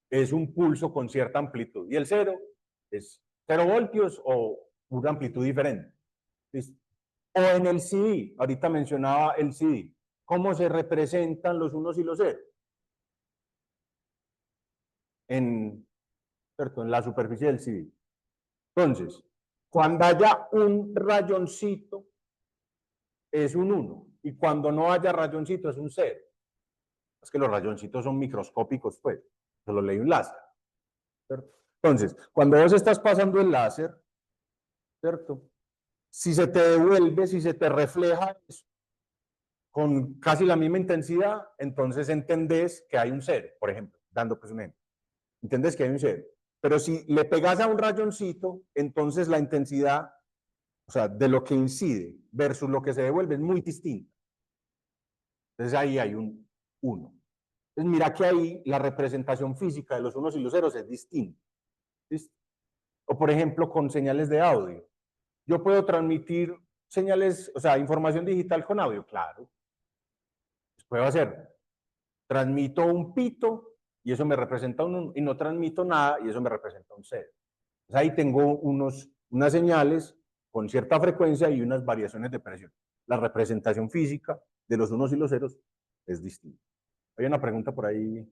es un pulso con cierta amplitud y el 0 es 0 voltios o una amplitud diferente. ¿Listo? O en el CD, ahorita mencionaba el CD, ¿cómo se representan los unos y los ceros? ¿Cierto? En la superficie del CD. Entonces, cuando haya un rayoncito, es un 1, y cuando no haya rayoncito, es un 0. Es que los rayoncitos son microscópicos, pues, se lo leí un láser, ¿cierto? Entonces, cuando vos estás pasando el láser, ¿cierto? Si se te devuelve, si se te refleja eso, con casi la misma intensidad, entonces entendés que hay un 0, por ejemplo, dando pues un ejemplo. Entendés que hay un 0. Pero si le pegas a un rayoncito, entonces la intensidad, o sea, de lo que incide versus lo que se devuelve es muy distinta. Entonces ahí hay un 1. Entonces mira que ahí la representación física de los unos y los ceros es distinta. ¿Listo? O por ejemplo con señales de audio. Yo puedo transmitir señales, o sea, información digital con audio, claro. Pues puedo hacer. Transmito un pito y eso me representa un 1, y no transmito nada y eso me representa un 0. Entonces ahí tengo unas señales con cierta frecuencia y unas variaciones de presión. La representación física de los unos y los ceros es distinta. Hay una pregunta por ahí,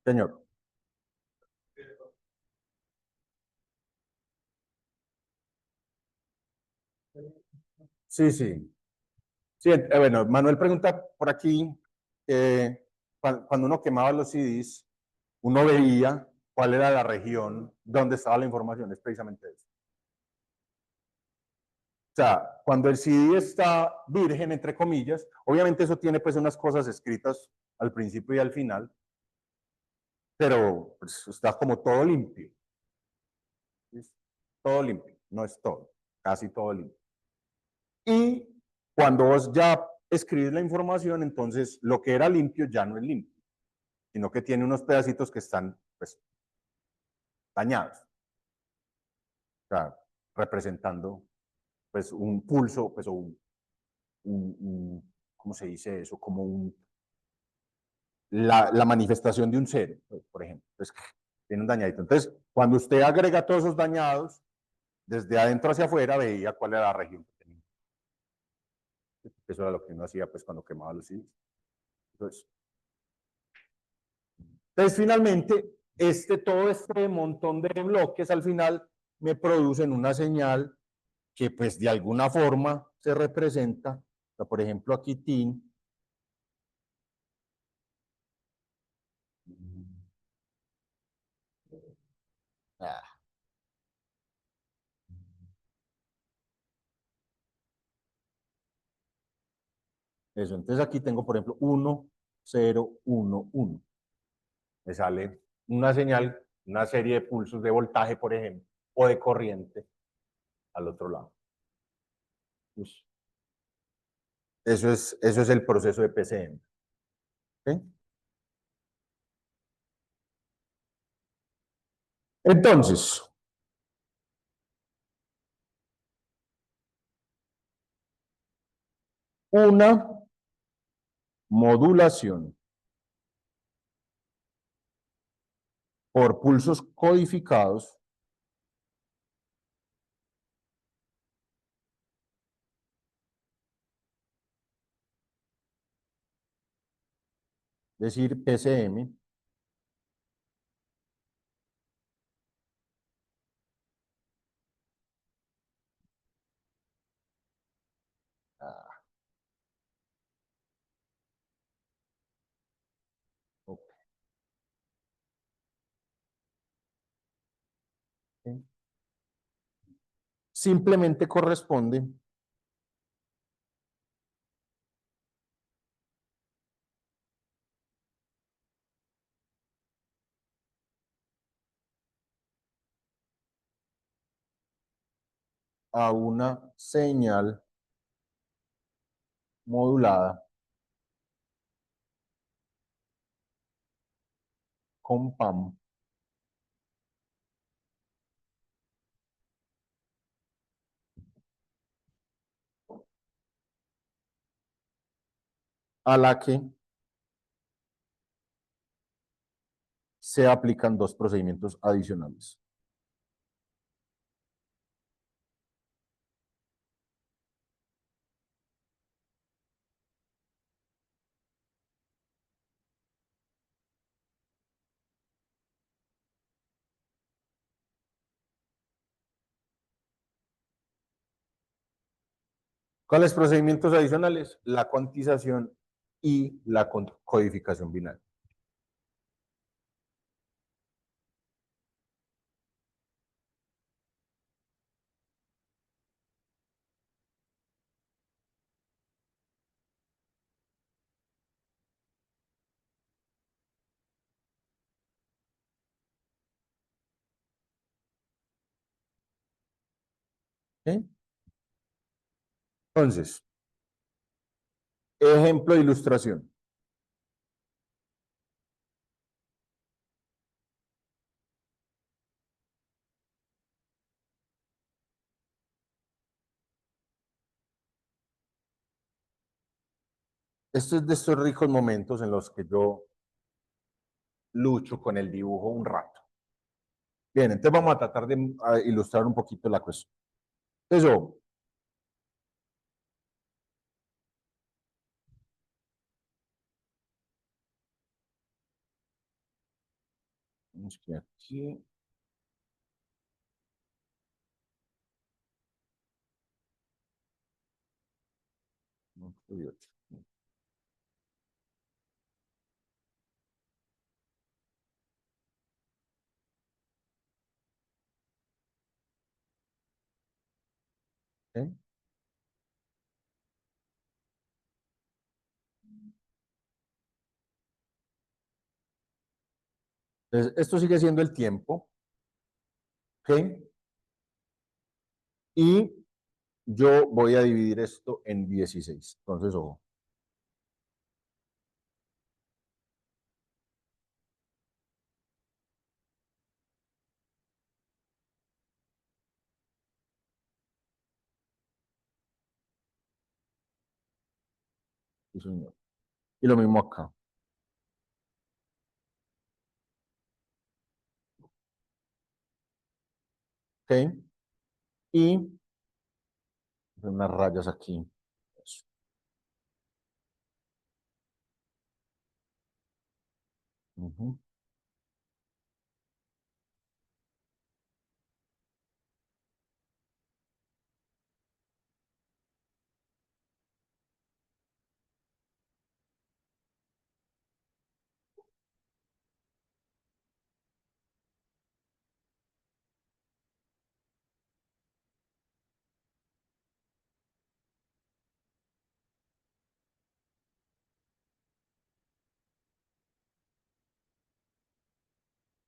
señor. Sí, sí. Sí, bueno, Manuel pregunta por aquí, cuando uno quemaba los CDs, uno veía cuál era la región donde estaba la información, es precisamente eso. O sea, cuando el CD está virgen, entre comillas, obviamente eso tiene pues unas cosas escritas al principio y al final, pero pues, está como todo limpio. ¿Sí? Todo limpio, no es todo, casi todo limpio. Y cuando vos ya escribes la información, entonces lo que era limpio ya no es limpio, sino que tiene unos pedacitos que están pues, dañados, o sea, representando pues un pulso, pues, o ¿cómo se dice eso? Como la manifestación de un cero, por ejemplo. Entonces, tiene un dañadito. Entonces, cuando usted agrega todos esos dañados, desde adentro hacia afuera veía cuál era la región que tenía. Eso era lo que uno hacía pues cuando quemaba los CDs. Entonces finalmente, todo este montón de bloques al final me producen una señal que pues de alguna forma se representa. O sea, por ejemplo, aquí TIN. Ah, eso, entonces aquí tengo, por ejemplo, 1, 0, 1, 1. Me sale una señal, una serie de pulsos de voltaje, por ejemplo, o de corriente al otro lado. Pues, eso es el proceso de PCM. ¿Okay? Entonces, una modulación por pulsos codificados es decir, PCM, ah, ok, simplemente corresponde a una señal modulada con PAM a la que se aplican dos procedimientos adicionales. ¿Cuáles procedimientos adicionales? La cuantización y la codificación binaria. ¿Sí? Entonces, ejemplo de ilustración. Esto es de estos ricos momentos en los que yo lucho con el dibujo un rato. Bien, entonces vamos a tratar de ilustrar un poquito la cuestión. Eso, vamos que aquí, ¿sí? Entonces, esto sigue siendo el tiempo, ¿ok? Y yo voy a dividir esto en 16. Entonces, ojo. Sí, señor. Y lo mismo acá. ¿Ok? Y unas rayas aquí. Eso. Ujú.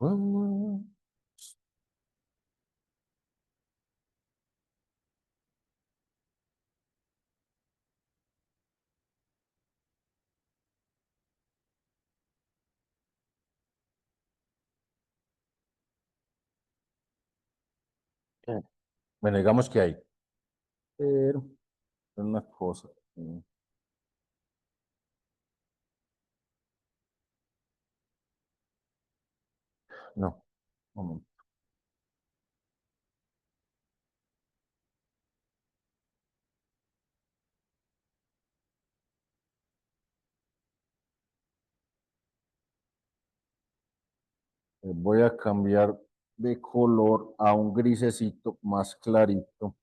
Mm. Bueno, digamos que hay. Pero, una cosa. No, un momento. Voy a cambiar de color a un grisecito más clarito.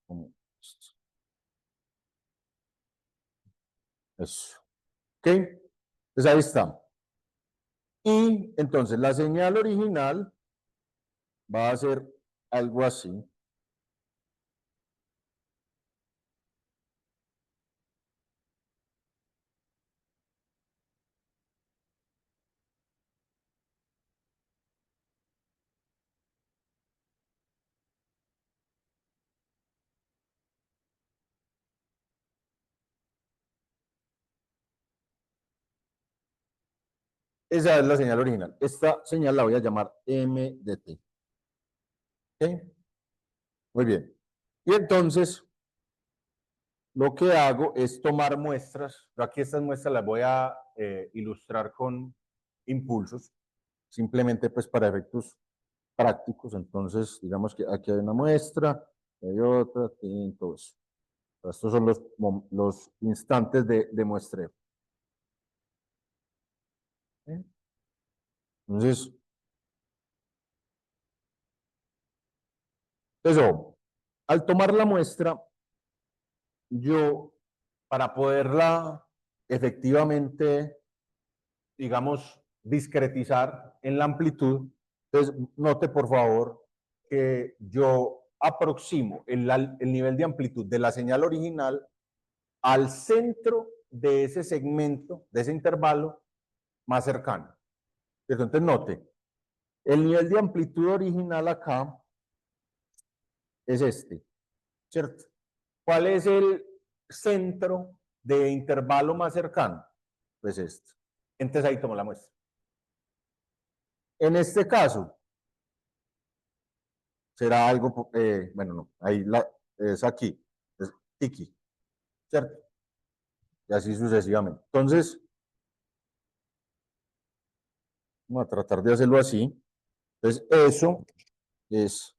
Como esto. Eso. ¿Ok? Entonces ahí está. Y entonces la señal original va a ser algo así. Esa es la señal original. Esta señal la voy a llamar M de T. ¿Ok? Muy bien. Y entonces, lo que hago es tomar muestras. Yo aquí estas muestras las voy a ilustrar con impulsos, simplemente pues para efectos prácticos. Entonces, digamos que aquí hay una muestra, hay otra, aquí, todo eso. Estos son los instantes de muestreo. ¿Sí? Entonces, eso, al tomar la muestra, yo, para poderla efectivamente, digamos, discretizar en la amplitud, entonces note por favor que yo aproximo el nivel de amplitud de la señal original al centro de ese segmento, de ese intervalo más cercano. Entonces note, el nivel de amplitud original acá es este, ¿cierto? ¿Cuál es el centro de intervalo más cercano? Pues este. Entonces ahí tomo la muestra. En este caso, será algo, bueno, no, ahí es aquí, es tiki, ¿cierto? Y así sucesivamente. Entonces, vamos a tratar de hacerlo así. Entonces, eso es,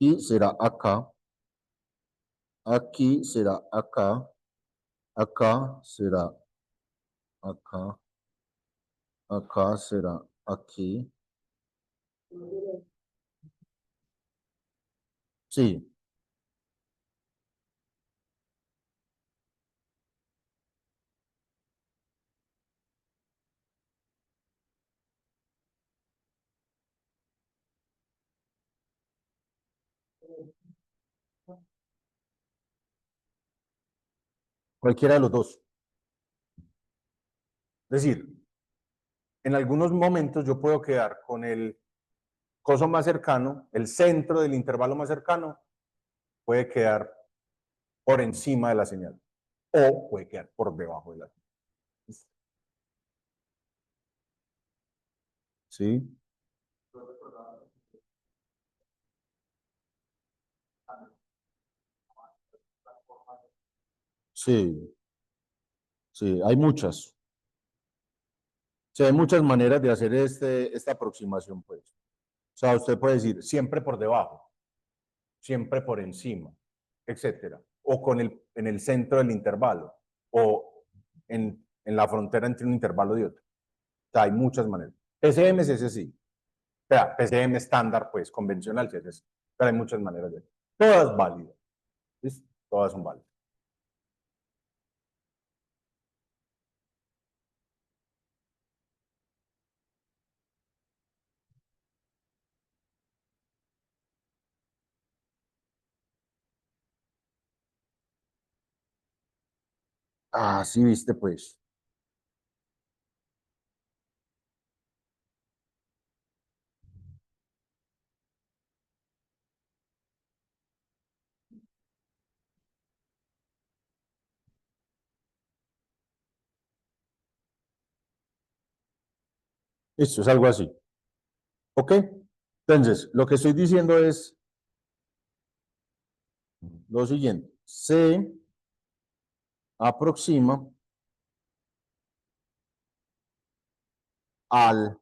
y será acá, aquí será acá, acá será acá, acá será aquí. Sí, cualquiera de los dos. Es decir, en algunos momentos yo puedo quedar con el coso más cercano, el centro del intervalo más cercano, puede quedar por encima de la señal o puede quedar por debajo de la señal. ¿Sí? Sí, sí, hay muchas. Sí, hay muchas maneras de hacer esta aproximación, pues. O sea, usted puede decir siempre por debajo, siempre por encima, etcétera. O en el centro del intervalo, o en la frontera entre un intervalo y otro. O sea, hay muchas maneras. PCM es ese sí. O sea, PCM estándar, pues, convencional, sí es ese. Pero hay muchas maneras de. Todas válidas. ¿Listo? Todas son válidas. Ah, sí, viste, pues. Esto es algo así. ¿Ok? Entonces, lo que estoy diciendo es lo siguiente. Se aproxima al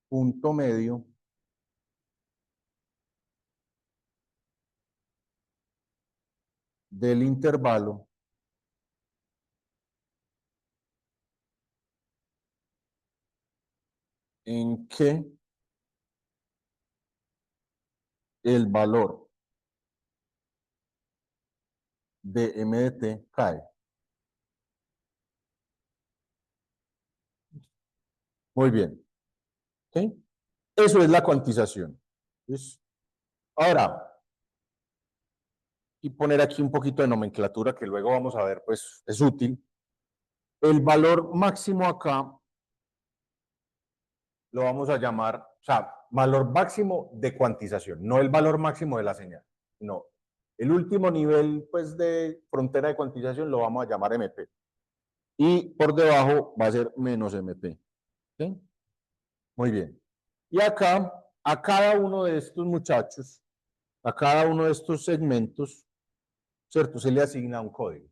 punto medio del intervalo en que el valor de m de t cae. Muy bien. ¿Ok? Eso es la cuantización. ¿Listo? Ahora, y poner aquí un poquito de nomenclatura que luego vamos a ver, pues es útil. El valor máximo acá lo vamos a llamar, o sea, valor máximo de cuantización, no el valor máximo de la señal, no. El último nivel, pues, de frontera de cuantización lo vamos a llamar MP. Y por debajo va a ser menos MP. ¿Sí? Muy bien. Y acá, a cada uno de estos muchachos, a cada uno de estos segmentos, ¿cierto? Se le asigna un código,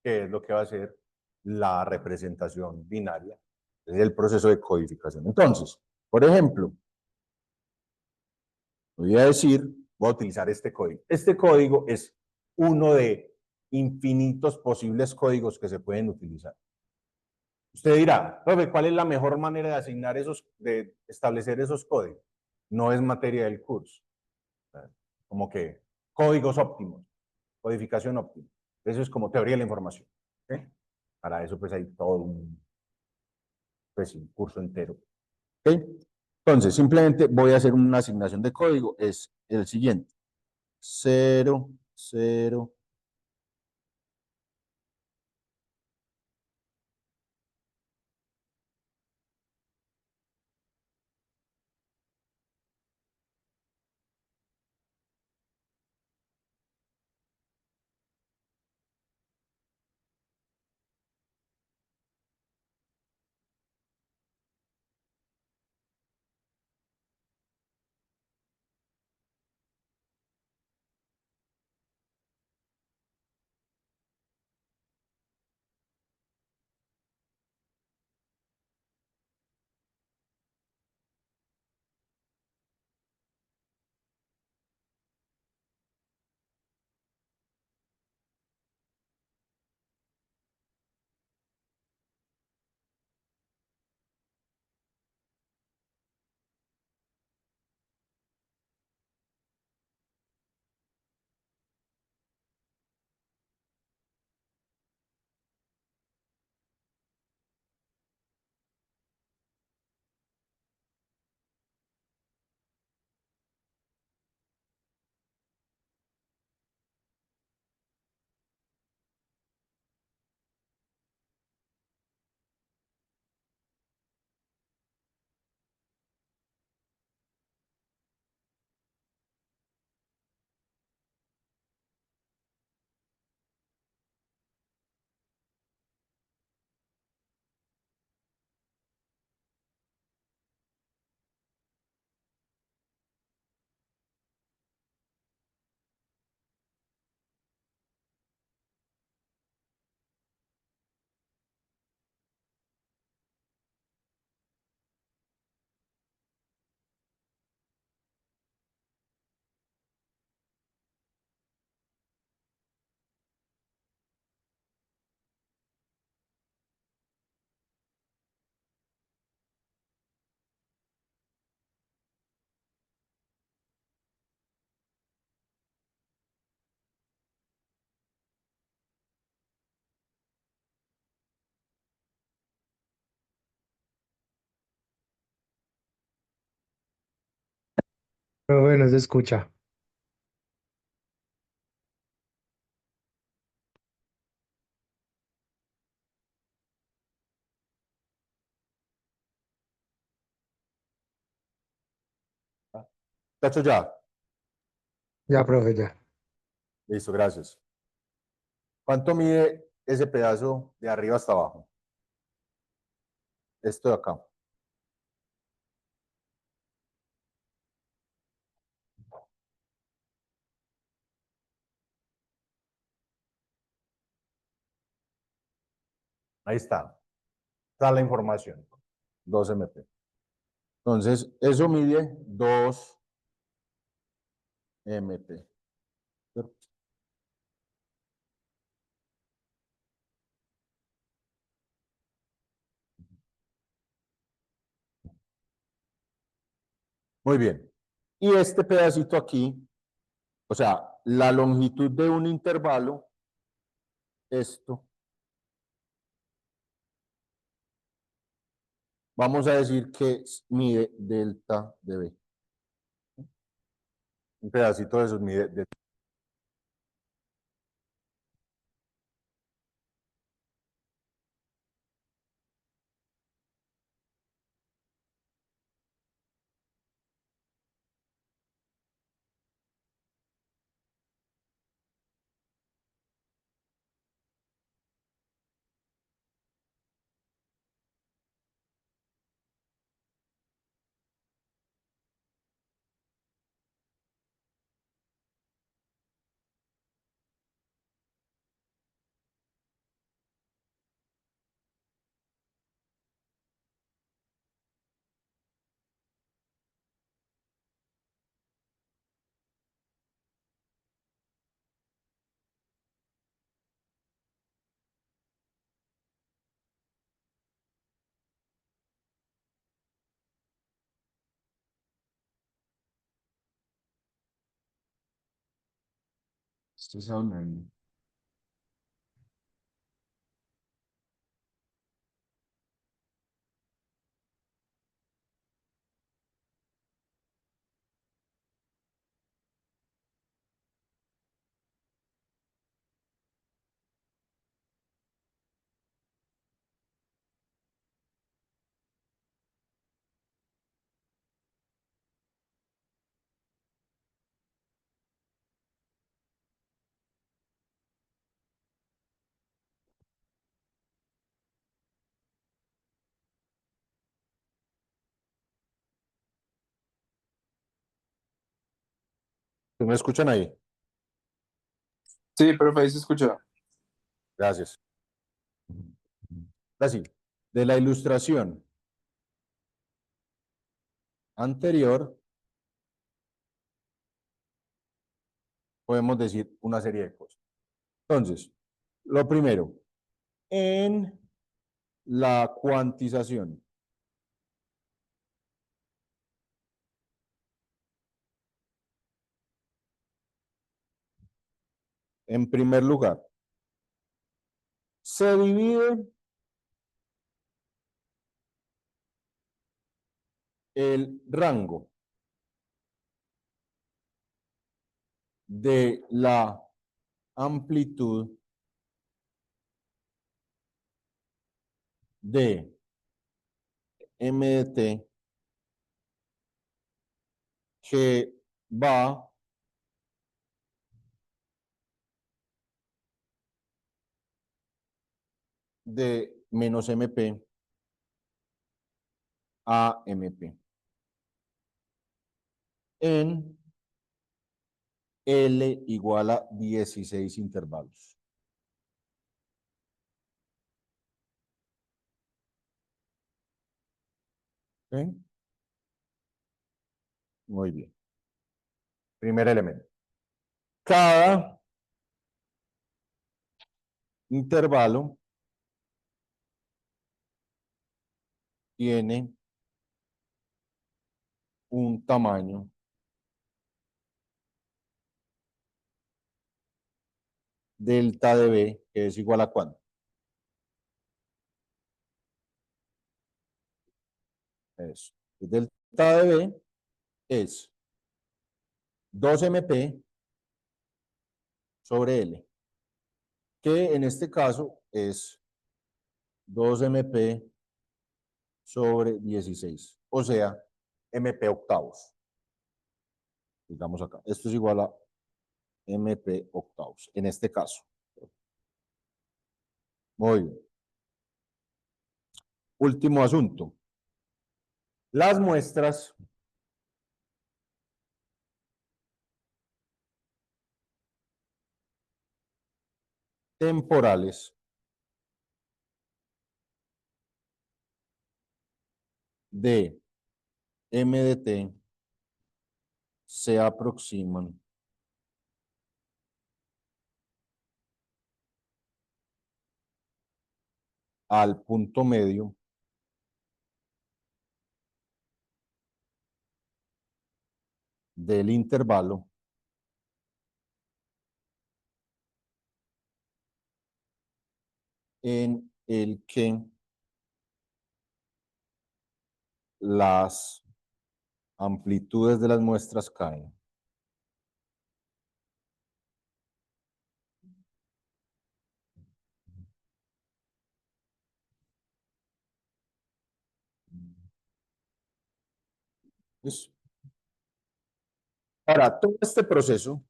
que es lo que va a ser la representación binaria, es el proceso de codificación. Entonces, por ejemplo, voy a utilizar este código. Este código es uno de infinitos posibles códigos que se pueden utilizar. Usted dirá, profe, ¿cuál es la mejor manera de asignar de establecer esos códigos? No es materia del curso. Como que códigos óptimos, codificación óptima. Eso es como teoría de la información. ¿Sí? Para eso pues hay todo un curso entero. ¿Sí? Entonces, simplemente voy a hacer una asignación de código. Es el siguiente. 0, 0. Pero bueno, se escucha. ¿Está hecho ya? Ya, profe, ya. Listo, gracias. ¿Cuánto mide ese pedazo de arriba hasta abajo? Esto de acá. Ahí está. Está la información. 2 MP. Entonces, eso mide 2 MP. Muy bien. Y este pedacito aquí, o sea, la longitud de un intervalo, esto, vamos a decir que mide delta de B. Un pedacito de esos mide delta. Estás hablando. ¿Sí me escuchan ahí? Sí, profe, ahí se escucha. Gracias. Así, de la ilustración anterior, podemos decir una serie de cosas. Entonces, lo primero, en la cuantización, en primer lugar, se divide el rango de la amplitud de m de t que va de menos mp a mp en L igual a 16 intervalos. ¿Ok? Muy bien. Primer elemento. Cada intervalo tiene un tamaño delta de B, que es igual a ¿cuánto? Eso. Delta de B es 2mp sobre L, que en este caso es 2mp sobre 16, o sea, mp octavos. Digamos acá, esto es igual a mp octavos, en este caso. Muy bien. Último asunto. Las muestras temporales de m de t se aproximan al punto medio del intervalo en el que las amplitudes de las muestras caen. Listo. Para todo este proceso, o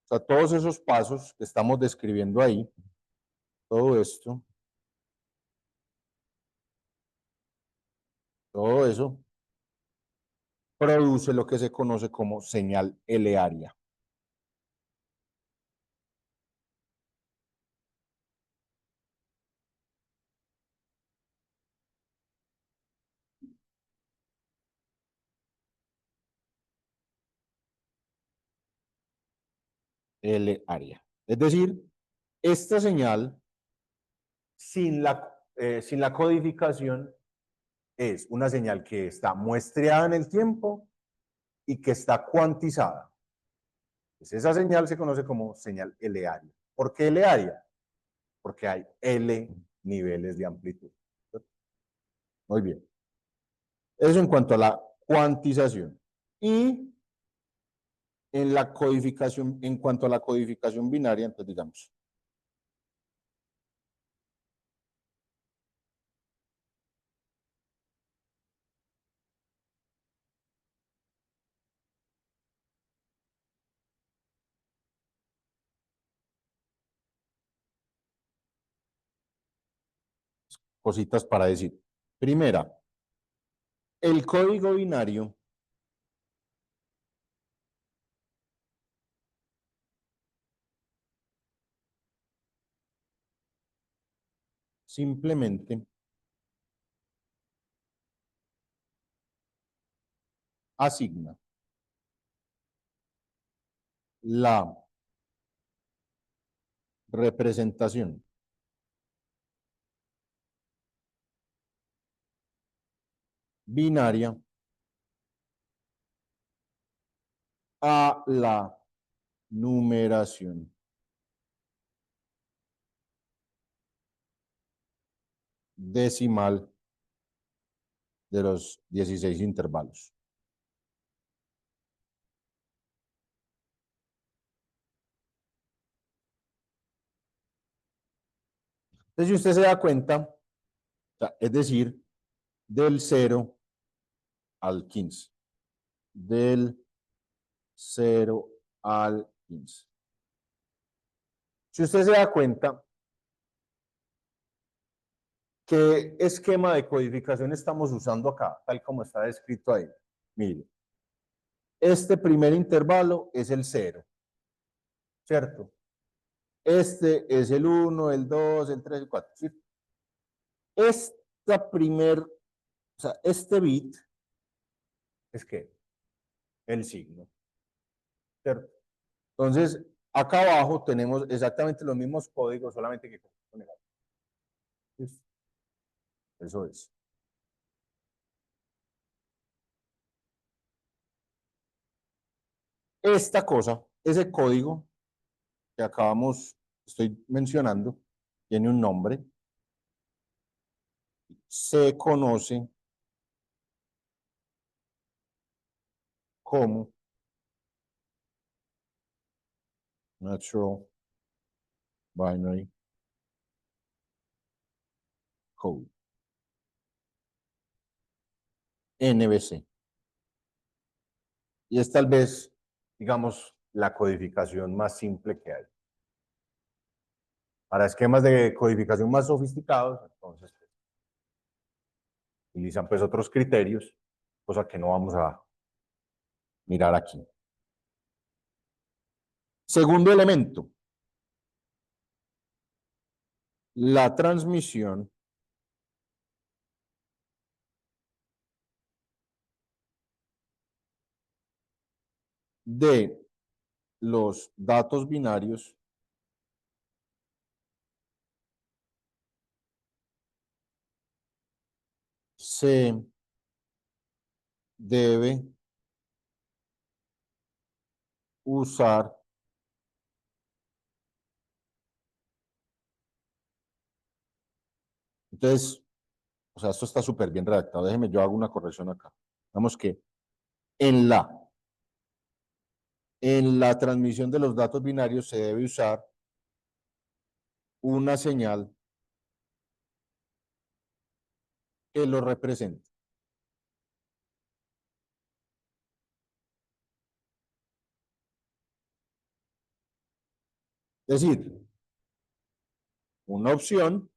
sea, todos esos pasos que estamos describiendo ahí, todo eso produce lo que se conoce como señal L área. L área. Es decir, esta señal sin la codificación es una señal que está muestreada en el tiempo y que está cuantizada. Pues esa señal se conoce como señal L-área. ¿Por qué L-área? Porque hay L niveles de amplitud. Muy bien. Eso en cuanto a la cuantización. Y en la codificación, en cuanto a la codificación binaria, entonces digamos, cositas para decir. Primera, el código binario simplemente asigna la representación binaria a la numeración decimal de los 16 intervalos. Entonces, si usted se da cuenta, o sea, es decir, del 0 al 15, del 0 al 15. Si usted se da cuenta, ¿qué esquema de codificación estamos usando acá, tal como está descrito ahí? Mire, este primer intervalo es el 0, ¿cierto? Este es el 1, el 2, el 3, el 4. ¿Sí? O sea, este bit es que el signo, ¿cierto? Entonces, acá abajo tenemos exactamente los mismos códigos, solamente que con negativo. ¿Listo? Eso es. Esta cosa, ese código que estoy mencionando, tiene un nombre, se conoce como Natural Binary Code, NBC. Y es tal vez, digamos, la codificación más simple que hay. Para esquemas de codificación más sofisticados, entonces utilizan pues otros criterios, cosa que no vamos a mirar aquí. Segundo elemento, la transmisión de los datos binarios se debe usar entonces, o sea, esto está súper bien redactado. Déjeme, yo hago una corrección acá. Vamos que en en la transmisión de los datos binarios se debe usar una señal que lo represente. Es decir, una opción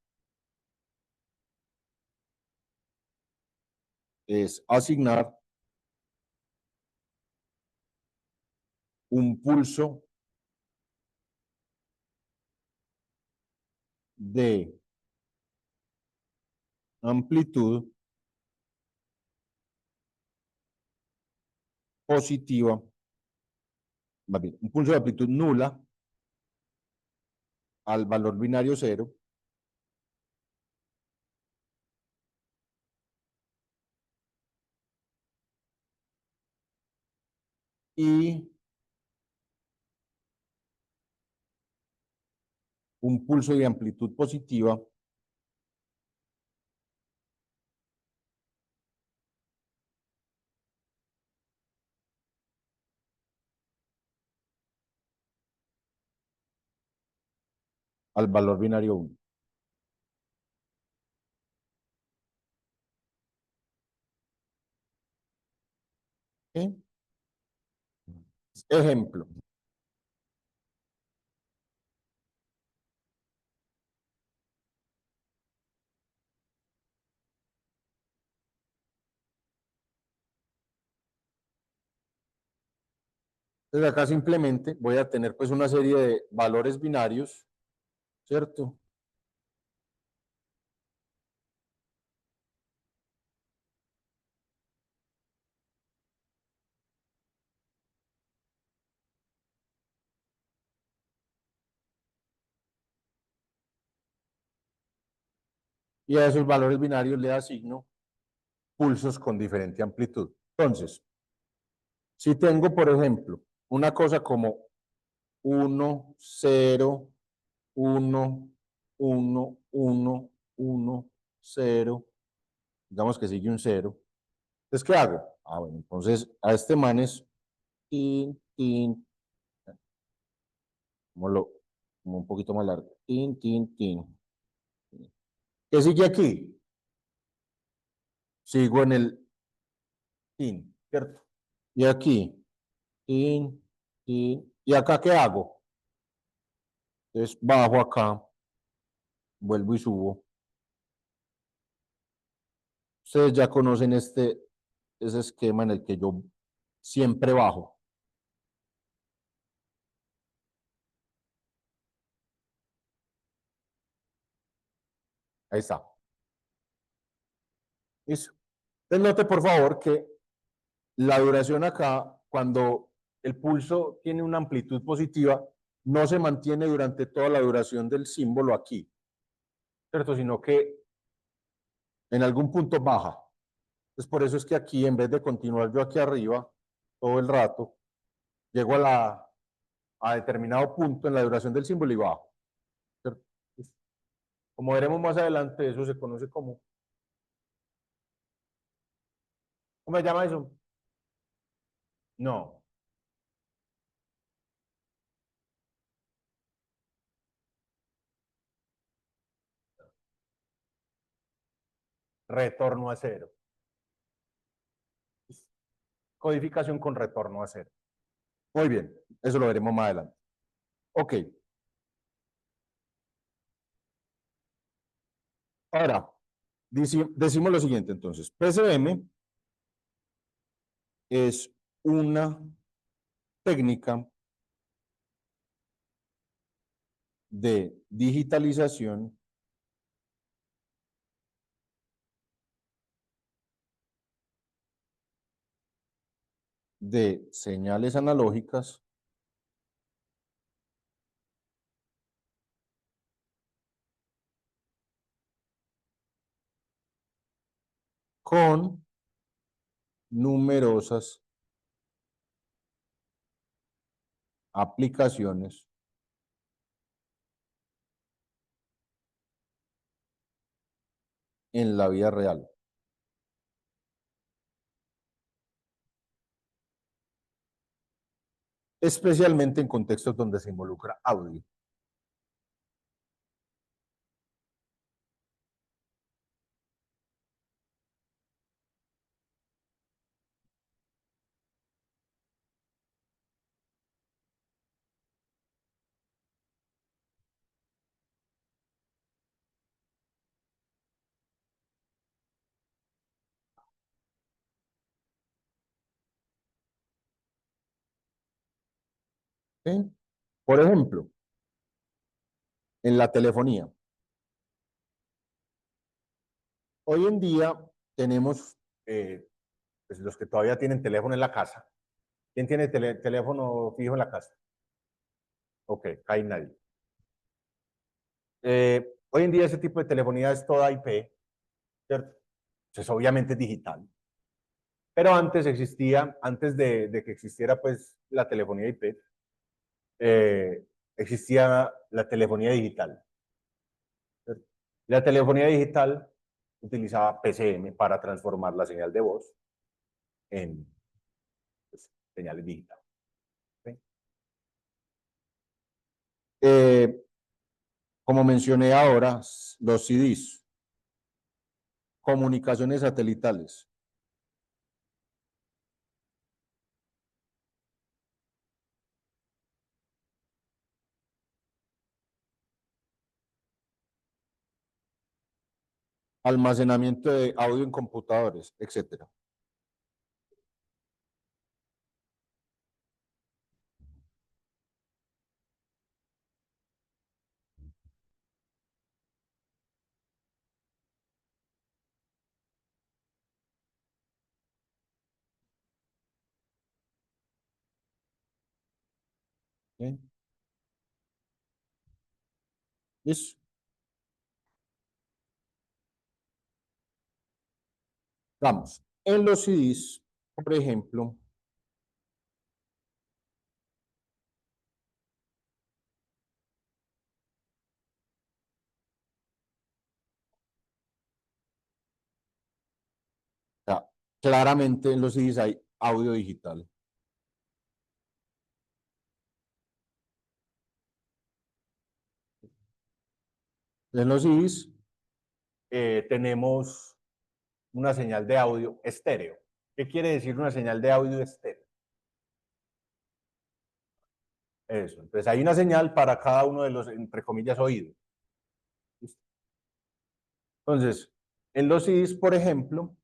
es asignar un pulso de amplitud positiva, más bien, un pulso de amplitud nula al valor binario 0 y un pulso de amplitud positiva al valor binario 1. ¿Sí? Ejemplo. Entonces acá simplemente voy a tener pues una serie de valores binarios, ¿cierto? Y a esos valores binarios le asigno pulsos con diferente amplitud. Entonces, si tengo, por ejemplo, una cosa como 1, 0, 1, 1, 1, 1, 0, digamos que sigue un 0. Entonces, ¿qué hago? Ah, bueno, entonces a este man es tin, tin, como un poquito más largo. Tin, tin, tin. ¿Qué sigue aquí? Sigo en el tin, ¿cierto? Y aquí, tin, tin. ¿Y acá qué hago? Entonces bajo acá, vuelvo y subo. Ustedes ya conocen ese esquema en el que yo siempre bajo. Ahí está. Listo. Entonces note por favor que la duración acá, cuando el pulso tiene una amplitud positiva, no se mantiene durante toda la duración del símbolo aquí, ¿cierto? Sino que en algún punto baja. Entonces por eso es que aquí, en vez de continuar yo aquí arriba todo el rato, llego a determinado punto en la duración del símbolo y bajo, ¿cierto? Como veremos más adelante, eso se conoce como, ¿cómo se llama eso? No, retorno a cero. Codificación con retorno a cero. Muy bien, eso lo veremos más adelante. Ok, ahora decimos lo siguiente entonces. PCM es una técnica de digitalización de señales analógicas con numerosas aplicaciones en la vida real, especialmente en contextos donde se involucra audio. ¿Sí? Por ejemplo, en la telefonía. Hoy en día tenemos, pues los que todavía tienen teléfono en la casa. ¿Quién tiene teléfono fijo en la casa? Ok, hay nadie. Hoy en día ese tipo de telefonía es toda IP, ¿cierto? Pues obviamente es digital. Pero antes existía, antes de que existiera pues la telefonía IP, existía la telefonía digital. La telefonía digital utilizaba PCM para transformar la señal de voz en pues, señales digitales. ¿Sí? Como mencioné ahora, los CDs, comunicaciones satelitales. Almacenamiento de audio en computadores, etcétera. ¿Sí? ¿Listo? Vamos. En los CDs, por ejemplo, claramente en los CDs hay audio digital. En los CDs tenemos una señal de audio estéreo. ¿Qué quiere decir una señal de audio estéreo? Eso. Entonces hay una señal para cada uno de los, entre comillas, oídos. ¿Listo? Entonces, en los CDs, por ejemplo,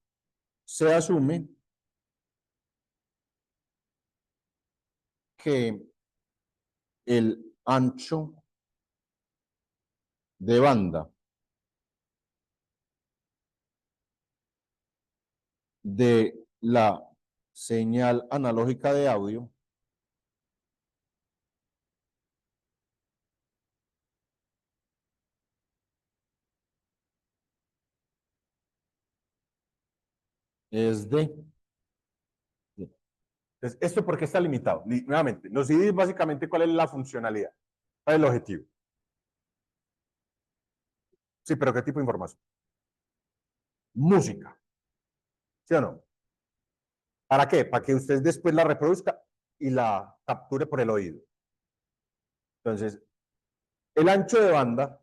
se asume que el ancho de banda de la señal analógica de audio es de... Entonces, ¿esto por qué está limitado? Nuevamente, los CDs básicamente, ¿cuál es la funcionalidad? ¿Cuál es el objetivo? Sí, pero ¿qué tipo de información? Música. ¿Sí o no? ¿Para qué? Para que usted después la reproduzca y la capture por el oído. Entonces, el ancho de banda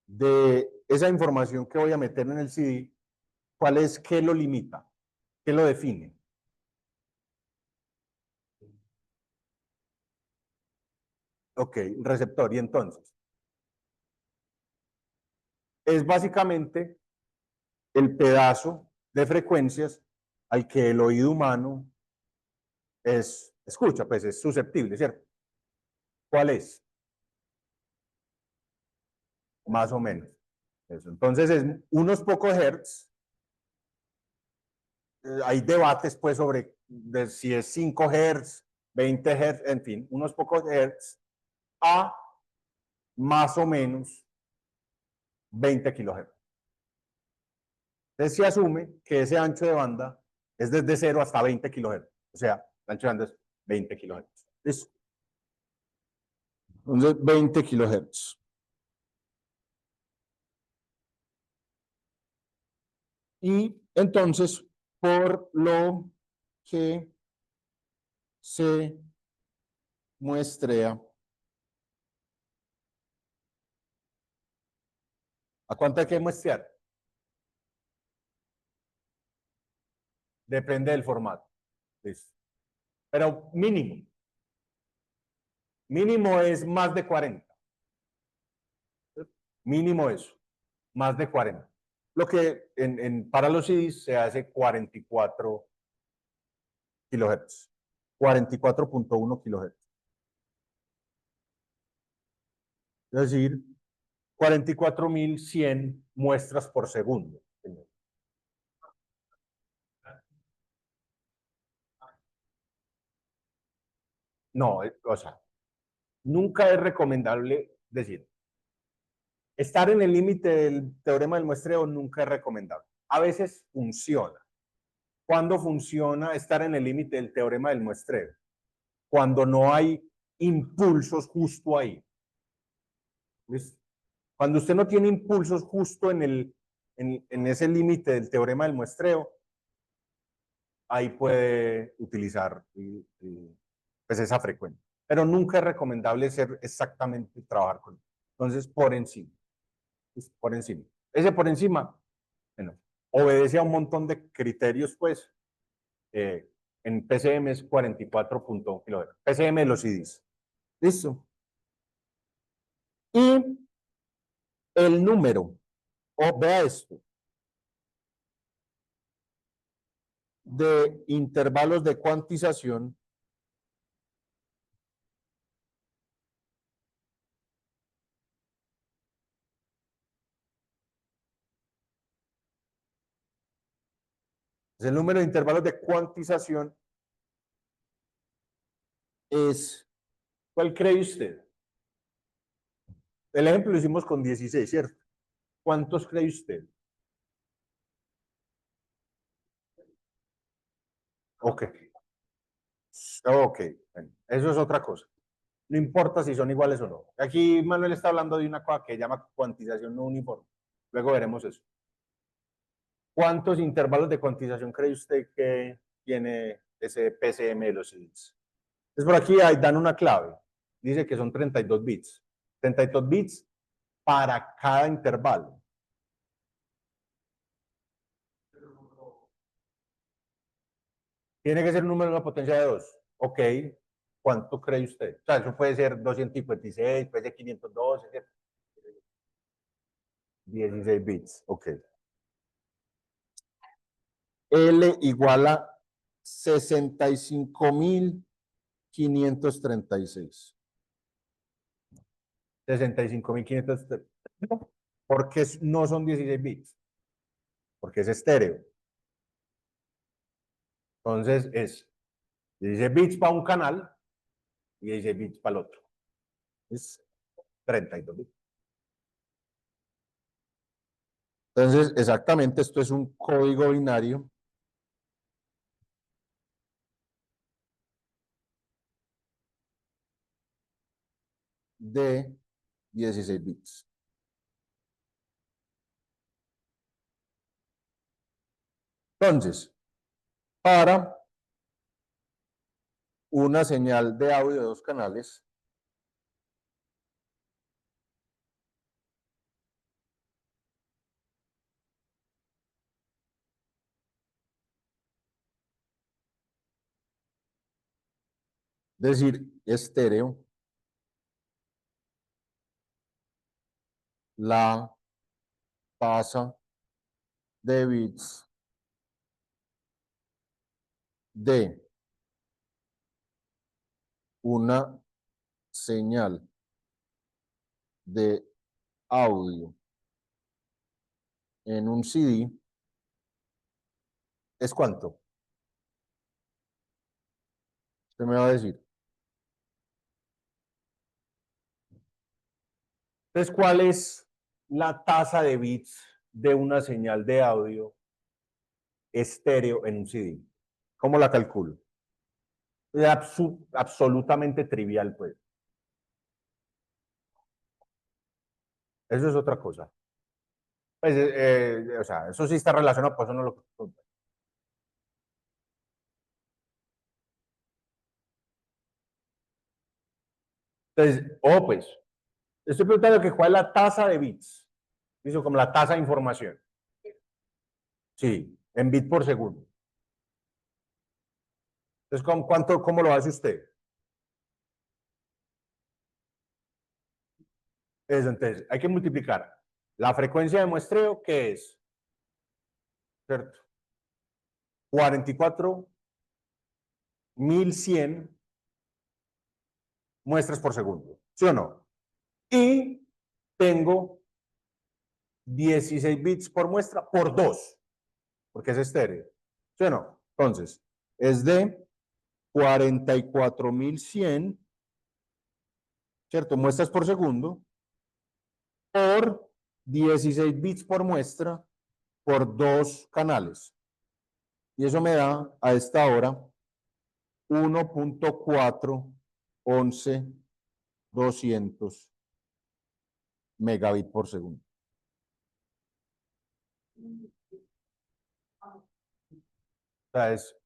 de esa información que voy a meter en el CD, ¿cuál es? ¿Qué lo limita? ¿Qué lo define? Ok, receptor. Y entonces, es básicamente el pedazo de frecuencias al que el oído humano escucha, pues es susceptible, ¿cierto? ¿Cuál es? Más o menos. Eso. Entonces, es unos pocos hertz. Hay debates, pues, sobre si es 5 hertz, 20 hertz, en fin, unos pocos hertz a más o menos 20 kilohertz. Entonces se asume que ese ancho de banda es desde 0 hasta 20 kilohertz. O sea, el ancho de banda es 20 kilohertz. ¿Listo? Entonces, 20 kilohertz. Y entonces, por lo que se muestrea, ¿a cuánto hay que muestrear? Depende del formato. ¿Listo? Pero mínimo. Mínimo es más de 40. Mínimo eso, más de 40. Lo que para los CDs se hace 44 kilohertz. 44.1 kilohertz. Es decir, 44.100 muestras por segundo. No, o sea, nunca es recomendable decir, estar en el límite del teorema del muestreo nunca es recomendable. A veces funciona. ¿Cuándo funciona estar en el límite del teorema del muestreo? Cuando no hay impulsos justo ahí. ¿Listo? Cuando usted no tiene impulsos justo en ese límite del teorema del muestreo, ahí puede utilizar pues esa frecuencia. Pero nunca es recomendable ser exactamente trabajar con él. Entonces, por encima. Por encima. Ese por encima, bueno, obedece a un montón de criterios, pues. En PCM es 44.1 kHz. PCM de los CDs. ¿Listo? Y el número, vea esto, de intervalos de cuantización el número de intervalos de cuantización es, ¿cuál cree usted? El ejemplo lo hicimos con 16, ¿cierto? ¿Cuántos cree usted? Ok. Ok. Bueno, eso es otra cosa. No importa si son iguales o no. Aquí Manuel está hablando de una cosa que llama cuantización no uniforme. Luego veremos eso. ¿Cuántos intervalos de cuantización cree usted que tiene ese PCM de los CDs? Entonces por aquí dan una clave. Dice que son 32 bits. 32 bits para cada intervalo. Tiene que ser un número de una potencia de 2. Ok. ¿Cuánto cree usted? O sea, eso puede ser 256, puede ser 512, ¿cierto? 16 bits. Ok. L igual a 65.536. 65.536. ¿Por qué no son 16 bits? Porque es estéreo. Entonces es 16 bits para un canal y 16 bits para el otro. Es 32 bits. Entonces, exactamente, esto es un código binario de 16 bits. Entonces, para una señal de audio de 2 canales, es decir, estéreo, la tasa de bits de una señal de audio en un CD es ¿cuánto? Usted me va a decir. Entonces, ¿cuál es la tasa de bits de una señal de audio estéreo en un CD? ¿Cómo la calculo? Es absolutamente trivial, pues. Eso es otra cosa. Pues, o sea, eso sí está relacionado, pues eso no lo... Entonces, pues, estoy preguntando que cuál es la tasa de bits. Dice como la tasa de información. Sí, en bit por segundo. Entonces, ¿cómo lo hace usted? Eso, entonces, hay que multiplicar la frecuencia de muestreo, que es, ¿cierto? 44.100 muestras por segundo, ¿sí o no? Y tengo 16 bits por muestra por 2, porque es estéreo, ¿sí o no? Entonces, es de 44.100, ¿cierto? Muestras por segundo, por 16 bits por muestra, por 2 canales. Y eso me da a esta hora 1.4 11.200 megabits por segundo. O sea, es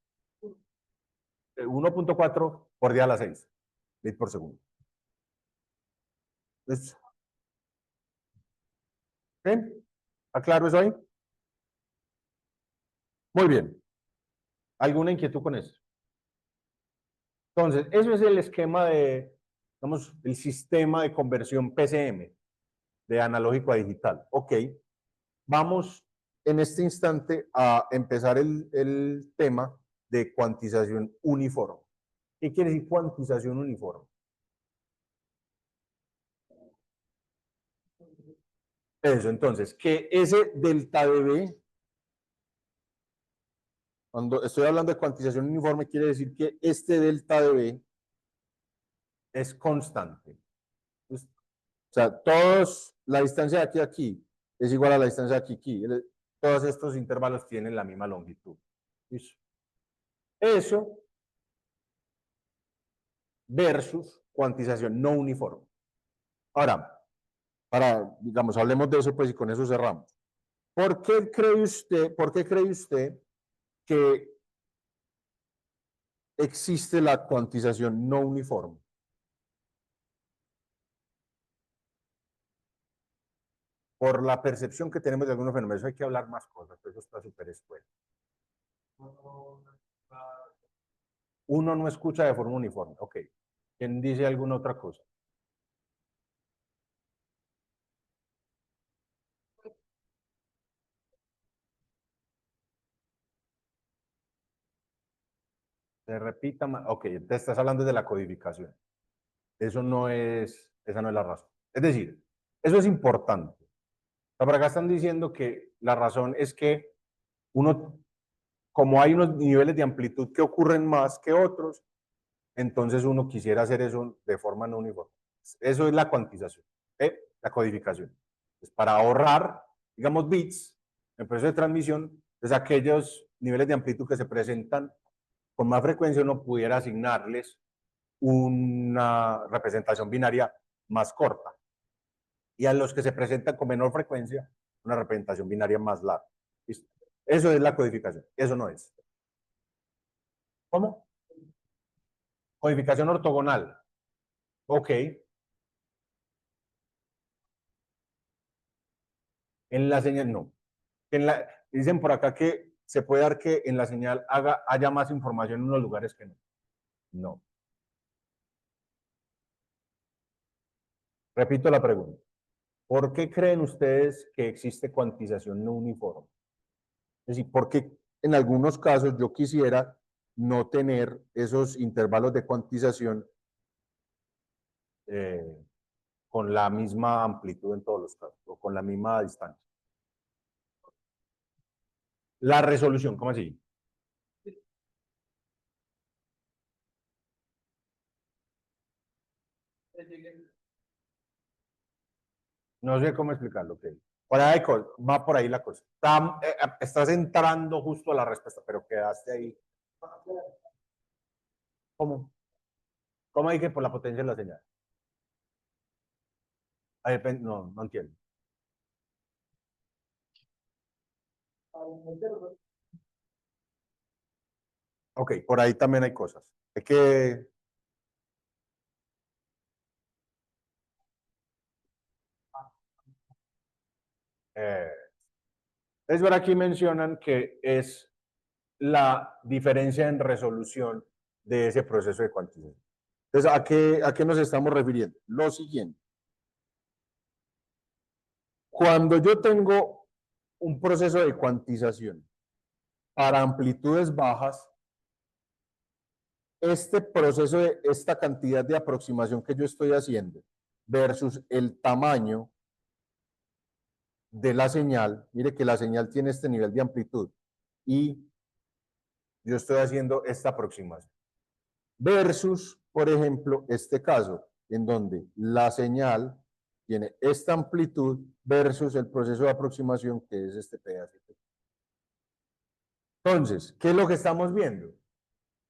1.4 por 10 a la 6 bits por segundo. Entonces, ¿sí? ¿Está claro eso ahí? Muy bien. ¿Alguna inquietud con eso? Entonces, eso es el esquema de, digamos, el sistema de conversión PCM, de analógico a digital. Ok, vamos en este instante a empezar el tema de cuantización uniforme. ¿Qué quiere decir cuantización uniforme? Eso, entonces, que ese delta de B, cuando estoy hablando de cuantización uniforme, quiere decir que este delta de B es constante. Entonces, o sea, la distancia de aquí a aquí es igual a la distancia de aquí a aquí. Todos estos intervalos tienen la misma longitud. ¿Listo? Eso versus cuantización no uniforme. Ahora, digamos, hablemos de eso, pues, y con eso cerramos. ¿Por qué cree usted que existe la cuantización no uniforme? Por la percepción que tenemos de algunos fenómenos. Hay que hablar más cosas, pero eso está súper expuesto. Uno no escucha de forma uniforme. Ok. ¿Quién dice alguna otra cosa? Se repita más. Ok, te estás hablando de la codificación. Esa no es la razón. Es decir, eso es importante. Por acá están diciendo que la razón es que uno, como hay unos niveles de amplitud que ocurren más que otros, entonces uno quisiera hacer eso de forma no uniforme. Eso es la cuantización, la codificación. Es para ahorrar, digamos, bits en proceso de transmisión, es aquellos niveles de amplitud que se presentan con más frecuencia, uno pudiera asignarles una representación binaria más corta. Y a los que se presentan con menor frecuencia, una representación binaria más larga. ¿Listo? Eso es la codificación, eso no es. ¿Cómo? Codificación ortogonal. Ok. En la señal no. Dicen por acá que se puede dar que en la señal haya más información en unos lugares que no. No. Repito la pregunta. ¿Por qué creen ustedes que existe cuantización no uniforme? Es decir, ¿por qué en algunos casos yo quisiera no tener esos intervalos de cuantización con la misma amplitud en todos los casos o con la misma distancia? La resolución, ¿cómo así? No sé cómo explicarlo. Okay. Va por ahí la cosa. Estás entrando justo a la respuesta, pero quedaste ahí. ¿Cómo? ¿Cómo hay que por la potencia de la señal? No, no entiendo. Ok, por ahí también hay cosas. Es que es ver aquí mencionan que es la diferencia en resolución de ese proceso de cuantización. Entonces, ¿a qué nos estamos refiriendo? Lo siguiente. Cuando yo tengo un proceso de cuantización para amplitudes bajas, este proceso de esta cantidad de aproximación que yo estoy haciendo versus el tamaño de la señal, mire que la señal tiene este nivel de amplitud y yo estoy haciendo esta aproximación. Versus, por ejemplo, este caso, en donde la señal tiene esta amplitud versus el proceso de aproximación que es este pedazo. Entonces, ¿qué es lo que estamos viendo?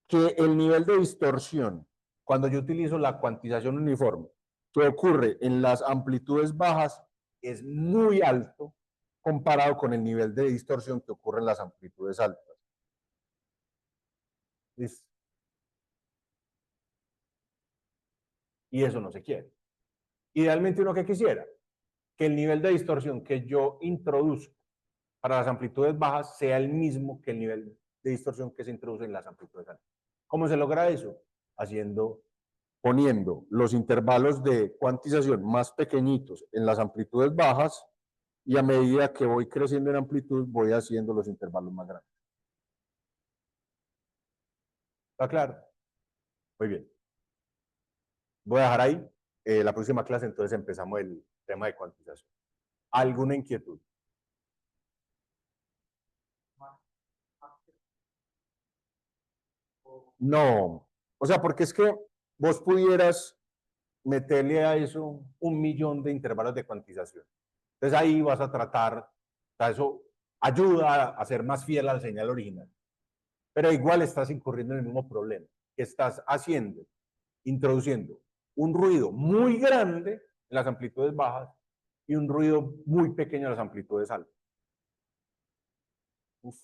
Que el nivel de distorsión cuando yo utilizo la cuantización uniforme, que ocurre en las amplitudes bajas, es muy alto comparado con el nivel de distorsión que ocurre en las amplitudes altas. ¿Listo? Y eso no se quiere. Idealmente uno que quisiera, que el nivel de distorsión que yo introduzco para las amplitudes bajas sea el mismo que el nivel de distorsión que se introduce en las amplitudes altas. ¿Cómo se logra eso? Poniendo los intervalos de cuantización más pequeñitos en las amplitudes bajas, y a medida que voy creciendo en amplitud voy haciendo los intervalos más grandes. ¿Está claro? Muy bien. Voy a dejar ahí. La próxima clase entonces empezamos el tema de cuantización. ¿Alguna inquietud? No. O sea, porque es que vos pudieras meterle a eso 1.000.000 de intervalos de cuantización. Entonces ahí vas a tratar, o sea, eso ayuda a ser más fiel a la señal original. Pero igual estás incurriendo en el mismo problema. Que estás haciendo, introduciendo un ruido muy grande en las amplitudes bajas y un ruido muy pequeño en las amplitudes altas. Uf.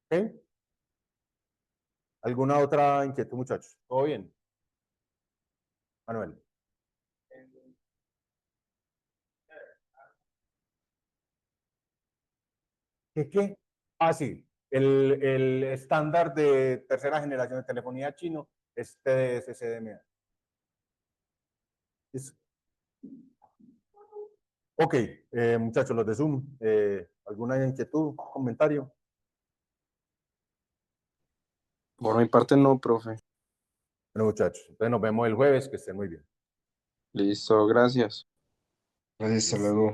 ¿Ok? ¿Alguna otra inquietud, muchachos? ¿Todo bien? Manuel. ¿Qué? Ah, sí. El estándar de tercera generación de telefonía chino es TDS-CDMA. Ok, muchachos, los de Zoom, ¿alguna inquietud, comentario? Por mi parte no, profe. Bueno, muchachos, entonces nos vemos el jueves, que estén muy bien. Listo, gracias. Gracias, hasta luego.